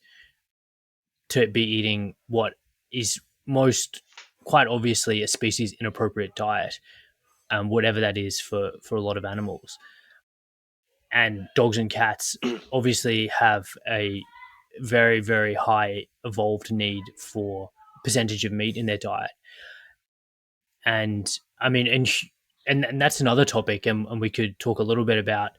to be eating what is most quite obviously a species inappropriate diet. whatever that is for a lot of animals. And dogs and cats obviously have a very, very high evolved need for percentage of meat in their diet. And I mean, and that's another topic, and we could talk a little bit about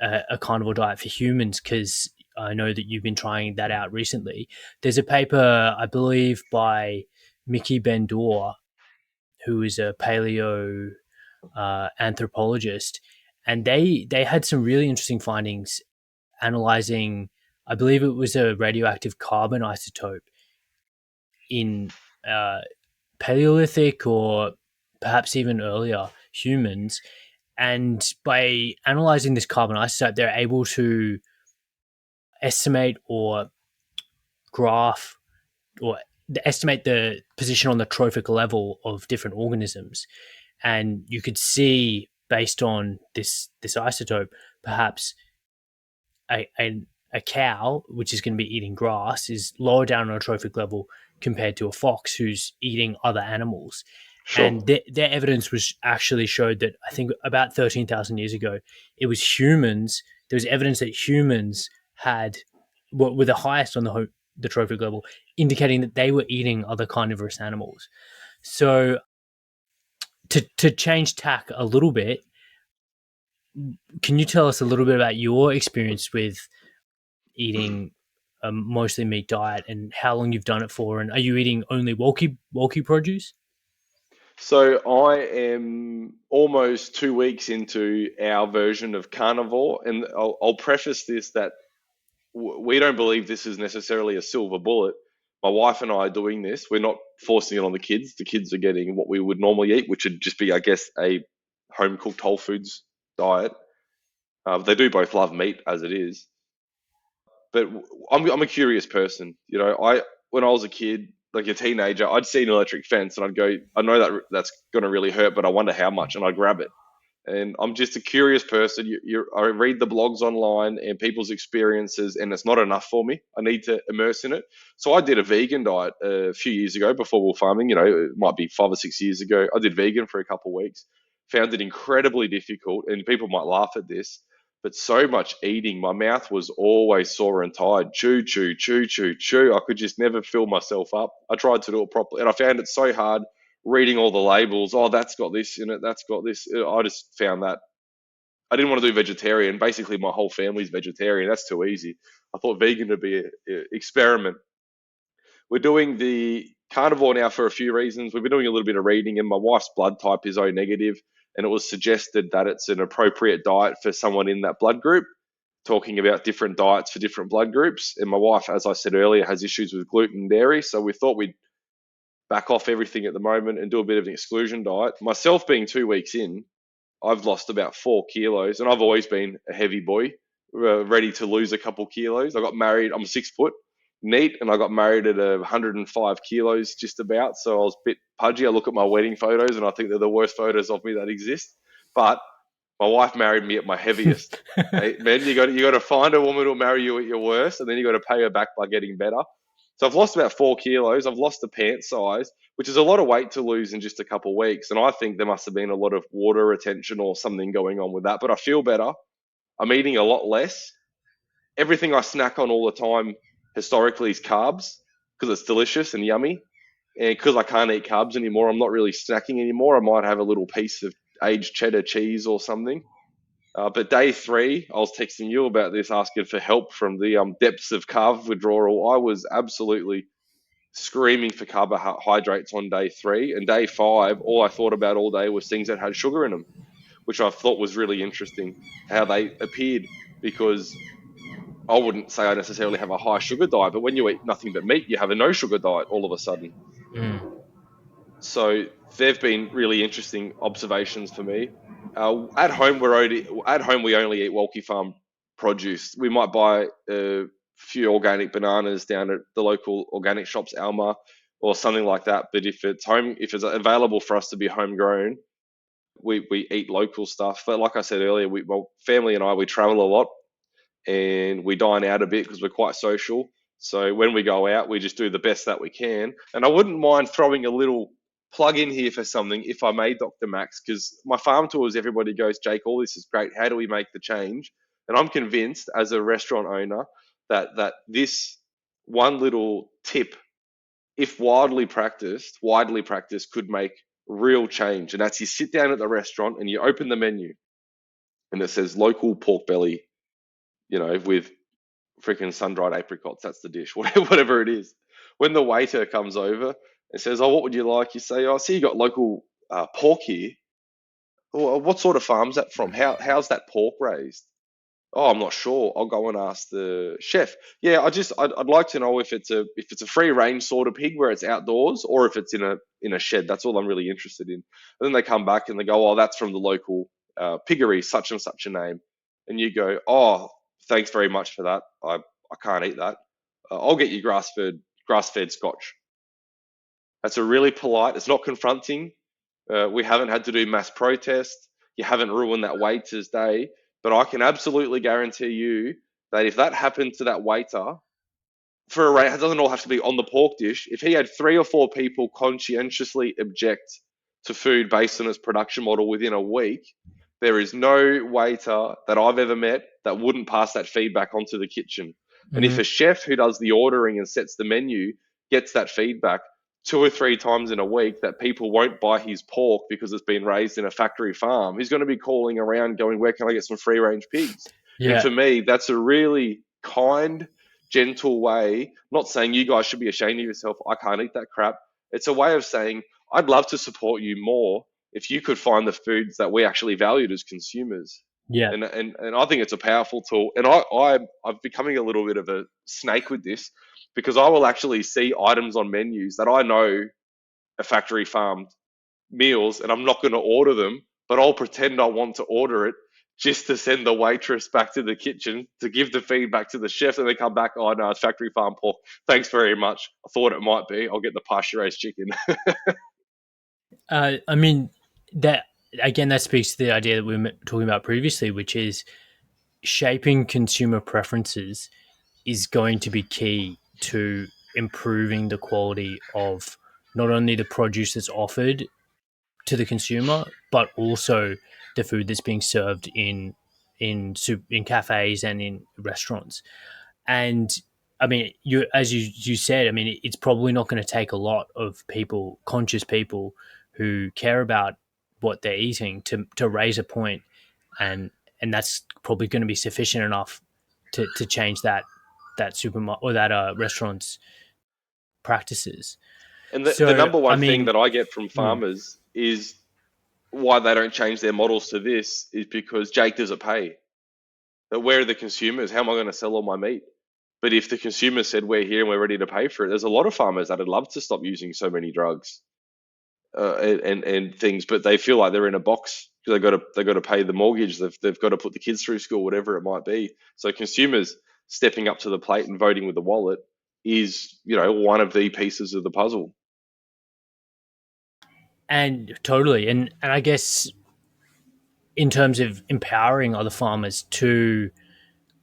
a carnivore diet for humans, because I know that you've been trying that out recently. There's a paper, I believe, by Mickey Bendor, who is a paleo anthropologist, and they had some really interesting findings analyzing, I believe it was a radioactive carbon isotope in uh, Paleolithic or perhaps even earlier humans. And by analyzing this carbon isotope, they're able to estimate or graph or estimate the position on the trophic level of different organisms. And you could see, based on this isotope, perhaps a cow, which is going to be eating grass, is lower down on a trophic level compared to a fox who's eating other animals. Sure. And their evidence was actually showed that, I think about 13,000 years ago, it was humans. There was evidence that humans had were the highest on the trophic level, indicating that they were eating other carnivorous animals. So to change tack a little bit, can you tell us a little bit about your experience with eating a mostly meat diet and how long you've done it for? And are you eating only Wolki produce? So I am almost 2 weeks into our version of carnivore, and I'll preface this that we don't believe this is necessarily a silver bullet. My wife and I are doing this. We're not forcing it on the kids. The kids are getting what we would normally eat, which would just be, I guess, a home cooked whole foods diet. They do both love meat as it is, but I'm a curious person. You know, I when I was a kid, like a teenager, I'd see an electric fence and I'd go, I know that that's going to really hurt, but I wonder how much, and I'd grab it. And I'm just a curious person. I read the blogs online and people's experiences, and it's not enough for me. I need to immerse in it. So I did a vegan diet a few years ago before we were farming. You know, it might be 5 or 6 years ago. I did vegan for a couple of weeks. Found it incredibly difficult, and people might laugh at this, but so much eating. My mouth was always sore and tired. Chew, chew, chew, chew, chew. I could just never fill myself up. I tried to do it properly, and I found it so hard reading all the labels. Oh, that's got this in it. That's got this. I just found that I didn't want to do vegetarian. Basically, my whole family's vegetarian. That's too easy. I thought vegan would be an experiment. We're doing the carnivore now for a few reasons. We've been doing a little bit of reading, and my wife's blood type is O negative, and it was suggested that it's an appropriate diet for someone in that blood group. Talking about different diets for different blood groups, and my wife, as I said earlier, has issues with gluten and dairy, so we thought we'd back off everything at the moment and do a bit of an exclusion diet. Myself being 2 weeks in, I've lost about 4 kilos, and I've always been a heavy boy, ready to lose a couple kilos. I got married. I'm 6 foot, neat, and I got married at 105 kilos, just about. So I was a bit pudgy. I look at my wedding photos, and I think they're the worst photos of me that exist. But my wife married me at my heaviest. Hey, man, you got to find a woman who'll marry you at your worst, and then you got to pay her back by getting better. So I've lost about 4 kilos. I've lost the pant size, which is a lot of weight to lose in just a couple of weeks. And I think there must have been a lot of water retention or something going on with that. But I feel better. I'm eating a lot less. Everything I snack on all the time historically is carbs because it's delicious and yummy. And because I can't eat carbs anymore, I'm not really snacking anymore. I might have a little piece of aged cheddar cheese or something. But day 3, I was texting you about this, asking for help from the depths of carb withdrawal. I was absolutely screaming for carbohydrates on day 3. And day 5, all I thought about all day was things that had sugar in them, which I thought was really interesting how they appeared, because I wouldn't say I necessarily have a high sugar diet, but when you eat nothing but meat, you have a no sugar diet all of a sudden. Mm. So they've been really interesting observations for me. At home we only eat Wolki Farm produce. We might buy a few organic bananas down at the local organic shops, Alma, or something like that. But if it's available for us to be homegrown, we eat local stuff. But like I said earlier, family and I, we travel a lot and we dine out a bit because we're quite social. So when we go out, we just do the best that we can. And I wouldn't mind throwing a little plug in here for something, if I may, Dr. Max, because my farm tours, everybody goes, Jake, all this is great. How do we make the change? And I'm convinced as a restaurant owner that this one little tip, if widely practiced, could make real change. And that's you sit down at the restaurant and you open the menu and it says local pork belly, with freaking sun-dried apricots. That's the dish, whatever it is. When the waiter comes over and says, "Oh, what would you like?" You say, "Oh, I see you got local pork here. Oh, what sort of farm's that from? How's that pork raised?" "Oh, I'm not sure. I'll go and ask the chef." Yeah, I'd like to know if it's a free range sort of pig where it's outdoors or if it's in a shed. That's all I'm really interested in. And then they come back and they go, "Oh, that's from the local piggery, such and such a name." And you go, "Oh, thanks very much for that. I can't eat that. I'll get you grass fed Scotch." That's a really polite. It's not confronting. We haven't had to do mass protest. You haven't ruined that waiter's day. But I can absolutely guarantee you that if that happened to that waiter, for a rate, it doesn't all have to be on the pork dish. If he had 3 or 4 people conscientiously object to food based on its production model within a week, there is no waiter that I've ever met that wouldn't pass that feedback onto the kitchen. And if Mm-hmm. a chef who does the ordering and sets the menu gets that feedback 2 or 3 times in a week that people won't buy his pork because it's been raised in a factory farm, he's going to be calling around going, "Where can I get some free range pigs?" And Yeah, for me, that's a really kind, gentle way, not saying you guys should be ashamed of yourself, I can't eat that crap. It's a way of saying, I'd love to support you more if you could find the foods that we actually valued as consumers. yeah, And I think it's a powerful tool. And I'm becoming a little bit of a snake with this because I will actually see items on menus that I know are factory farmed meals and I'm not going to order them, but I'll pretend I want to order it just to send the waitress back to the kitchen to give the feedback to the chef. And they come back, "Oh, no, it's factory farm pork. Thanks very much. I thought it might be. I'll get the pasture raised chicken." I mean that again. That speaks to the idea that we were talking about previously, which is shaping consumer preferences is going to be key to improving the quality of not only the produce that's offered to the consumer, but also the food that's being served in cafes and in restaurants. And I mean, you said, I mean, it's probably not going to take a lot of people, conscious people, who care about what they're eating to raise a point, and that's probably going to be sufficient enough to change that supermarket or that restaurant's practices. And the So number I one thing mean, that I get from mm, farmers is why they don't change their models to this is because Jake doesn't pay. But where are the consumers? How am I going to sell all my meat? But if the consumer said, "We're here and we're ready to pay for it," there's a lot of farmers that would love to stop using so many drugs and things, but they feel like they're in a box because they got to pay the mortgage, they've got to put the kids through school, whatever it might be. So consumers stepping up to the plate and voting with the wallet is one of the pieces of the puzzle. and totally, and I guess in terms of empowering other farmers to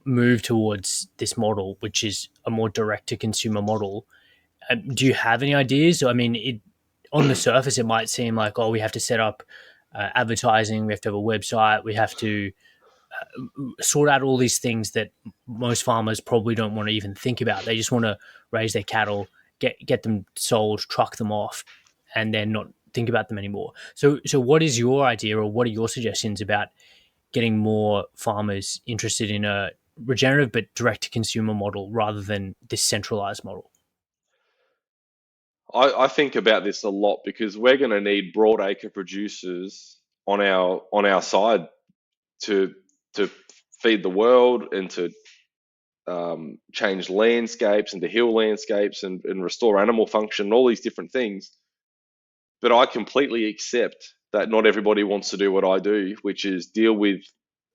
move towards this model, which is a more direct to consumer model. Do you have any ideas? I mean, on the surface, it might seem like, oh, we have to set up advertising, we have to have a website, we have to sort out all these things that most farmers probably don't want to even think about. They just want to raise their cattle, get them sold, truck them off, and then not think about them anymore. So what is your idea, or what are your suggestions about getting more farmers interested in a regenerative but direct to consumer model rather than this centralized model? I think about this a lot because we're going to need broad acre producers on our side to to feed the world and to change landscapes and to heal landscapes and restore animal function, all these different things. But I completely accept that not everybody wants to do what I do, which is deal with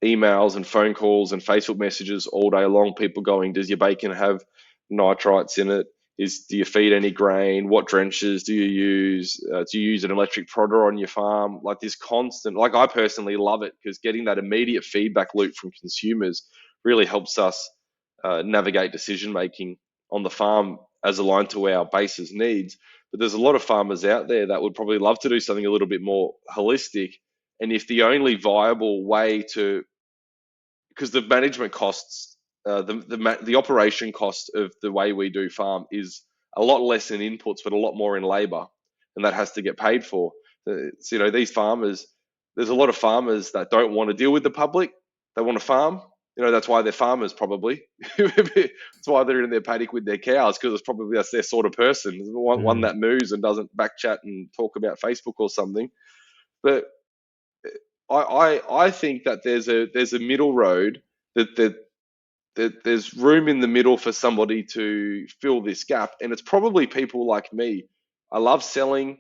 emails and phone calls and Facebook messages all day long. People going, "Does your bacon have nitrites in it? Do you feed any grain? What drenches do you use? Do you use an electric prodder on your farm?" Like this constant, like I personally love it because getting that immediate feedback loop from consumers really helps us navigate decision making on the farm as aligned to our basis needs. But there's a lot of farmers out there that would probably love to do something a little bit more holistic. And if the only viable way to, because the management costs, the operation cost of the way we do farm is a lot less in inputs, but a lot more in labour, and that has to get paid for. So, these farmers, there's a lot of farmers that don't want to deal with the public. They want to farm. That's why they're farmers, probably. That's why they're in their paddock with their cows, because it's probably that's their sort of person, one Mm. that moves and doesn't backchat and talk about Facebook or something. But I think that there's a middle road, that there's room in the middle for somebody to fill this gap, and it's probably people like me. I love selling,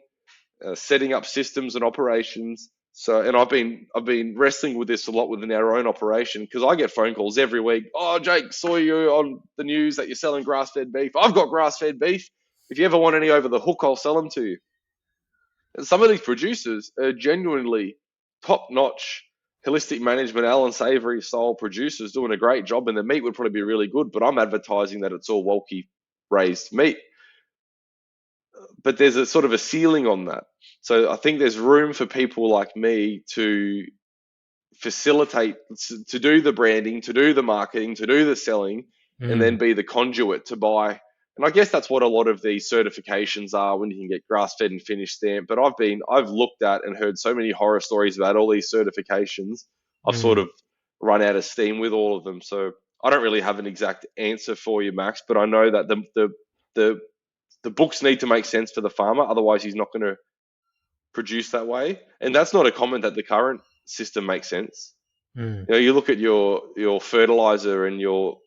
setting up systems and operations. So, and I've been wrestling with this a lot within our own operation, because I get phone calls every week. Oh, Jake, saw you on the news that you're selling grass-fed beef. I've got grass-fed beef. If you ever want any over the hook, I'll sell them to you. And some of these producers are genuinely top-notch holistic management, Alan Savory style producers doing a great job, and the meat would probably be really good. But I'm advertising that it's all Wolki raised meat. But there's a sort of a ceiling on that. So I think there's room for people like me to facilitate, to do the branding, to do the marketing, to do the selling, and then Mm. be the conduit to buy. And I guess that's what a lot of these certifications are, when you can get grass-fed and finished stamp. But I've looked at and heard so many horror stories about all these certifications. I've sort Mm. of run out of steam with all of them. So I don't really have an exact answer for you, Max. But I know that the the books need to make sense for the farmer. Otherwise, he's not going to produce that way. And that's not a comment that the current system makes sense. Mm. You look at your fertilizer and your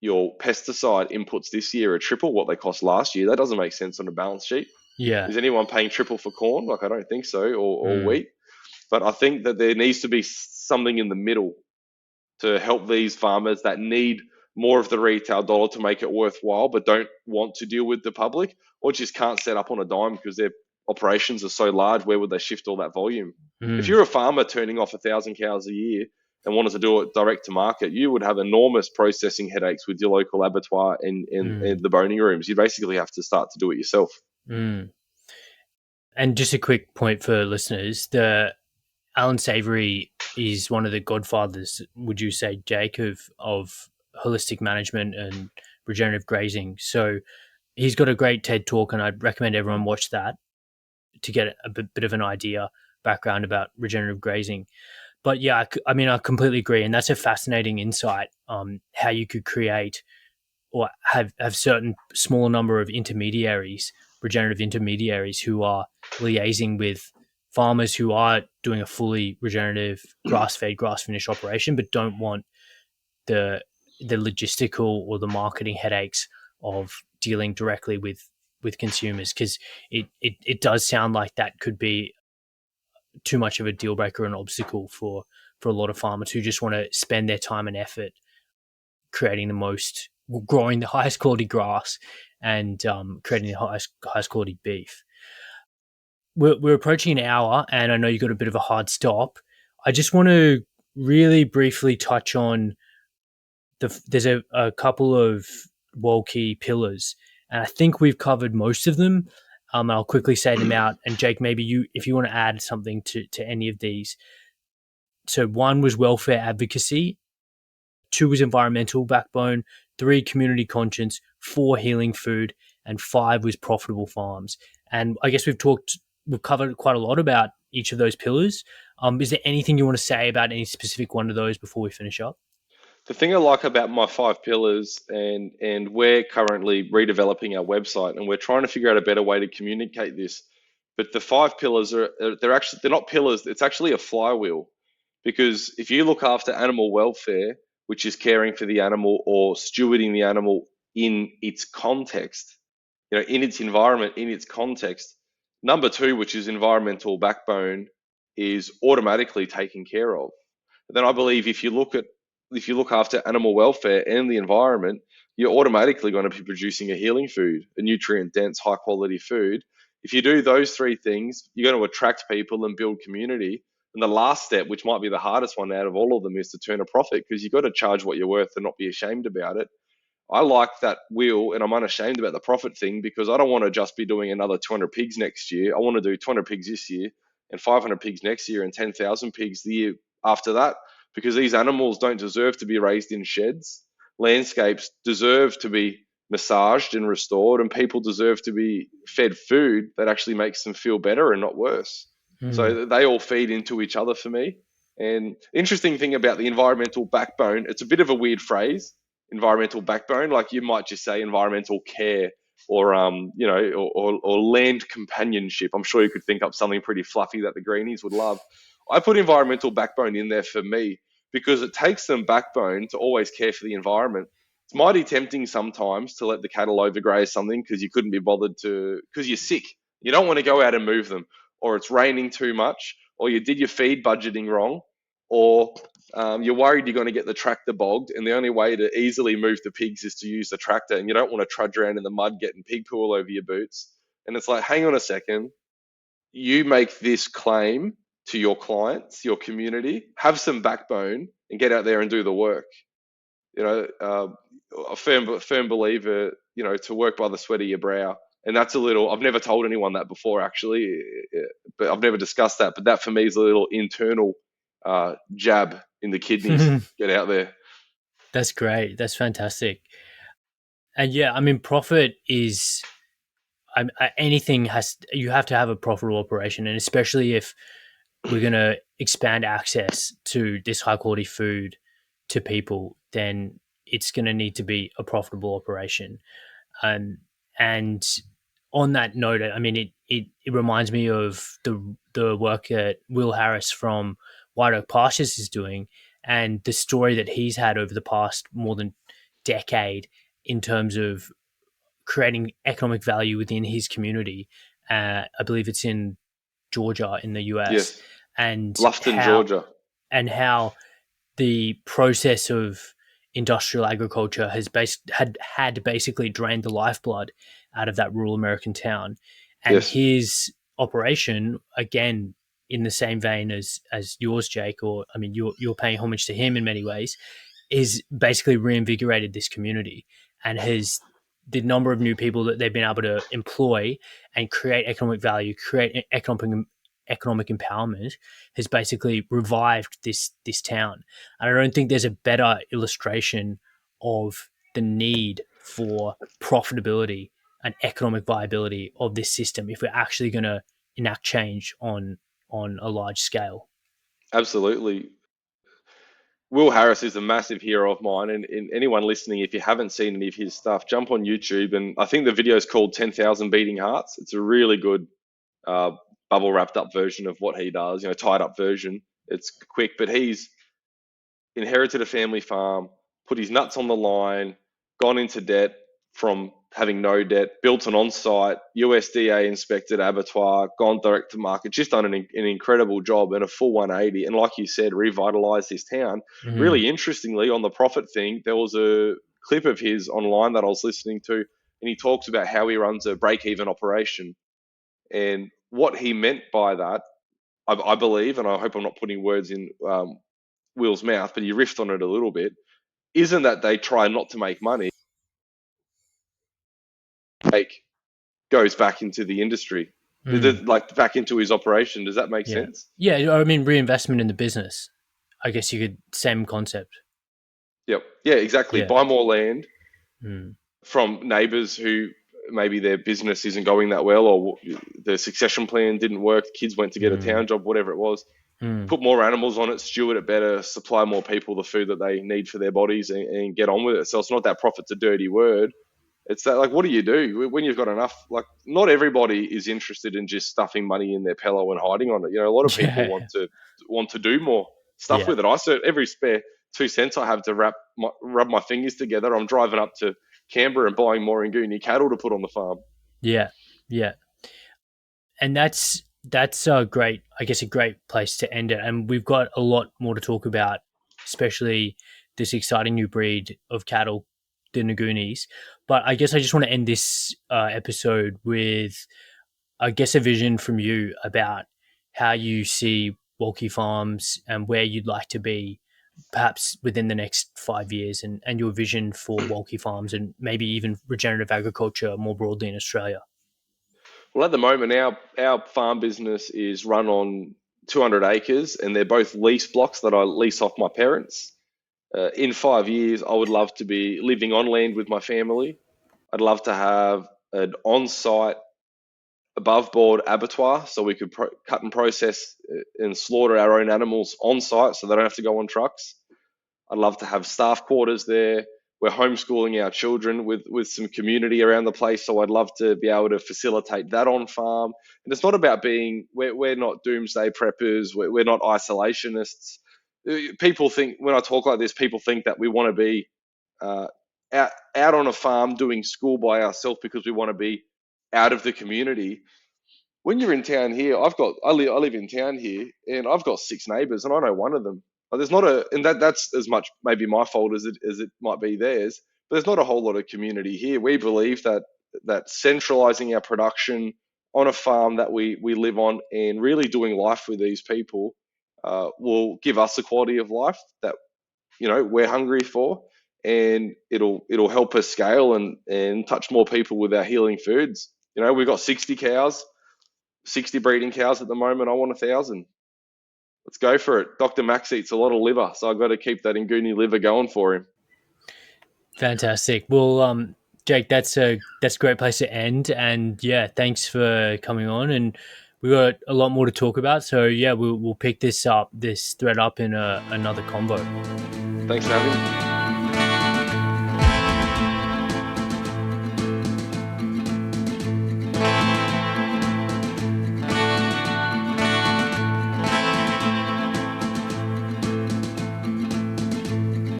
pesticide inputs this year are triple what they cost last year. That doesn't make sense on a balance sheet. Yeah. Is anyone paying triple for corn? Like, I don't think so, or Mm. wheat. But I think that there needs to be something in the middle to help these farmers that need more of the retail dollar to make it worthwhile, but don't want to deal with the public, or just can't set up on a dime because their operations are so large. Where would they shift all that volume? If Mm. you're a farmer turning off 1,000 cows a year and wanted to do it direct to market, you would have enormous processing headaches with your local abattoir and Mm. the boning rooms. You basically have to start to do it yourself. Mm. And just a quick point for listeners: the Alan Savory is one of the godfathers, would you say, Jake, of holistic management and regenerative grazing. So he's got a great TED talk, and I'd recommend everyone watch that to get a bit of an idea, background about regenerative grazing. But yeah, I mean, I completely agree, and that's a fascinating insight. How you could create or have certain small number of intermediaries, regenerative intermediaries, who are liaising with farmers who are doing a fully regenerative grass-fed, grass-finished operation, but don't want the logistical or the marketing headaches of dealing directly with consumers, because it does sound like that could be too much of a deal breaker, an obstacle for a lot of farmers who just want to spend their time and effort creating the most, growing the highest quality grass and creating the highest quality beef. We're approaching an hour, and I know you got a bit of a hard stop. I just want to really briefly touch on there's a couple of Wolki pillars, and I think we've covered most of them. I'll quickly say them out, and Jake, maybe you, if you want to add something to any of these. So one was welfare advocacy, two was environmental backbone, three community conscience, four healing food, and five was profitable farms. And I guess we've covered quite a lot about each of those pillars. Is there anything you want to say about any specific one of those before we finish up? The thing I like about my 5 pillars, and we're currently redeveloping our website, and we're trying to figure out a better way to communicate this. But the 5 pillars they're not pillars. It's actually a flywheel, because if you look after animal welfare, which is caring for the animal or stewarding the animal in its context, in its environment, in its context. Number two, which is environmental backbone, is automatically taken care of. But then I believe if you look after animal welfare and the environment, you're automatically going to be producing a healing food, a nutrient dense, high quality food. If you do those three things, you're going to attract people and build community. And the last step, which might be the hardest one out of all of them, is to turn a profit, because you've got to charge what you're worth and not be ashamed about it. I like that wheel, and I'm unashamed about the profit thing because I don't want to just be doing another 200 pigs next year. I want to do 200 pigs this year and 500 pigs next year and 10,000 pigs the year after that, because these animals don't deserve to be raised in sheds. Landscapes deserve to be massaged and restored, and people deserve to be fed food that actually makes them feel better and not worse. Mm. So they all feed into each other for me. And interesting thing about the environmental backbone, it's a bit of a weird phrase, environmental backbone. Like you might just say environmental care or or land companionship. I'm sure you could think up something pretty fluffy that the greenies would love. I put environmental backbone in there for me because it takes some backbone to always care for the environment. It's mighty tempting sometimes to let the cattle overgraze something because you couldn't be bothered to, because you're sick. You don't want to go out and move them, or it's raining too much, or you did your feed budgeting wrong, or you're worried you're going to get the tractor bogged, and the only way to easily move the pigs is to use the tractor, and you don't want to trudge around in the mud getting pig poo all over your boots. And it's like, hang on a second, you make this claim to your clients, your community, have some backbone, and get out there and do the work. You know, a firm believer, to work by the sweat of your brow. And that's a little, I've never told anyone that before, actually, but I've never discussed that. But that for me is a little internal jab in the kidneys. Get out there. That's great. That's fantastic. And yeah, I mean, profit is anything has you have to have a profitable operation, and especially if we're going to expand access to this high quality food to people, then it's going to need to be a profitable operation. And on that note, I mean, it reminds me of the work that Will Harris from White Oak Pastures is doing, and the story that he's had over the past more than decade in terms of creating economic value within his community. I believe it's in Georgia in the US, Yes. and Lufton, Georgia. how the process of industrial agriculture had basically drained the lifeblood out of that rural American town, and Yes. his operation, again in the same vein as yours, Jake, or I mean you're paying homage to him in many ways, is basically reinvigorated this community and has the number of new people that they've been able to employ and create economic value, create economic empowerment, has basically revived this town. And I don't think there's a better illustration of the need for profitability and economic viability of this system if we're actually going to enact change on a large scale. Absolutely. Will Harris is a massive hero of mine, and anyone listening, if you haven't seen any of his stuff, jump on YouTube. And I think the video is called 10,000 Beating Hearts. It's a really good uh, bubble wrapped up version of what he does, tied up version. It's quick, but he's inherited a family farm, put his nuts on the line, gone into debt from having no debt, built an on-site USDA inspected abattoir, gone direct to market, just done an incredible job and a full 180. And like you said, revitalized this town. Mm. Really interestingly, on the profit thing, there was a clip of his online that I was listening to, and he talks about how he runs a break-even operation. And what he meant by that, I believe, and I hope I'm not putting words in Will's mouth, but he riffed on it a little bit, isn't that they try not to make money, make goes back into the industry, Mm. like back into his operation. Does that make Yeah. sense? Yeah. I mean, reinvestment in the business. I guess you could, same concept. Yep. Yeah, exactly. Yeah. Buy more land Mm. from neighbors who maybe their business isn't going that well, or the succession plan didn't work. Kids went to get a Mm. town job, whatever it was. Mm. Put more animals on it, steward it better, supply more people the food that they need for their bodies, and get on with it. So it's not that profit's a dirty word. It's that, like, what do you do when you've got enough? Like, not everybody is interested in just stuffing money in their pillow and hiding on it. A lot of people Yeah. want to do more stuff Yeah. with it. I said every spare 2 cents I have to rub my fingers together, I'm driving up to Canberra and buying more Nguni cattle to put on the farm. Yeah. Yeah. And that's a great, I guess, a great place to end it. And we've got a lot more to talk about, especially this exciting new breed of cattle, the Ngunis. But I guess I just want to end this episode with, I guess, a vision from you about how you see Wolki Farms and where you'd like to be perhaps within the next 5 years, and your vision for Wolki Farms and maybe even regenerative agriculture more broadly in Australia? Well, at the moment, our farm business is run on 200 acres, and they're both lease blocks that I lease off my parents. In 5 years, I would love to be living on land with my family. I'd love to have an on-site, above-board abattoir, so we could cut and process and slaughter our own animals on site, so they don't have to go on trucks. I'd love to have staff quarters there. We're homeschooling our children with some community around the place, so I'd love to be able to facilitate that on farm. And it's not about being, we're not doomsday preppers, we're not isolationists. People think, when I talk like this, people think that we want to be uh, out on a farm doing school by ourselves because we want to be out of the community. When you're in town here, I live in town here, and I've got 6 neighbours, and I know one of them. Like, there's not a, and that's as much maybe my fault as it might be theirs. But there's not a whole lot of community here. We believe that centralising our production on a farm that we live on and really doing life with these people will give us a quality of life that we're hungry for, and it'll help us scale and touch more people with our healing foods. We've got 60 cows. 60 breeding cows at the moment. I want 1,000. Let's go for it. Dr. Max eats a lot of liver, so I've got to keep that Nguni liver going for him. Fantastic. Well, Jake, that's a great place to end. And yeah, thanks for coming on. And we got a lot more to talk about. So yeah, we'll pick this thread up in another convo. Thanks for having me.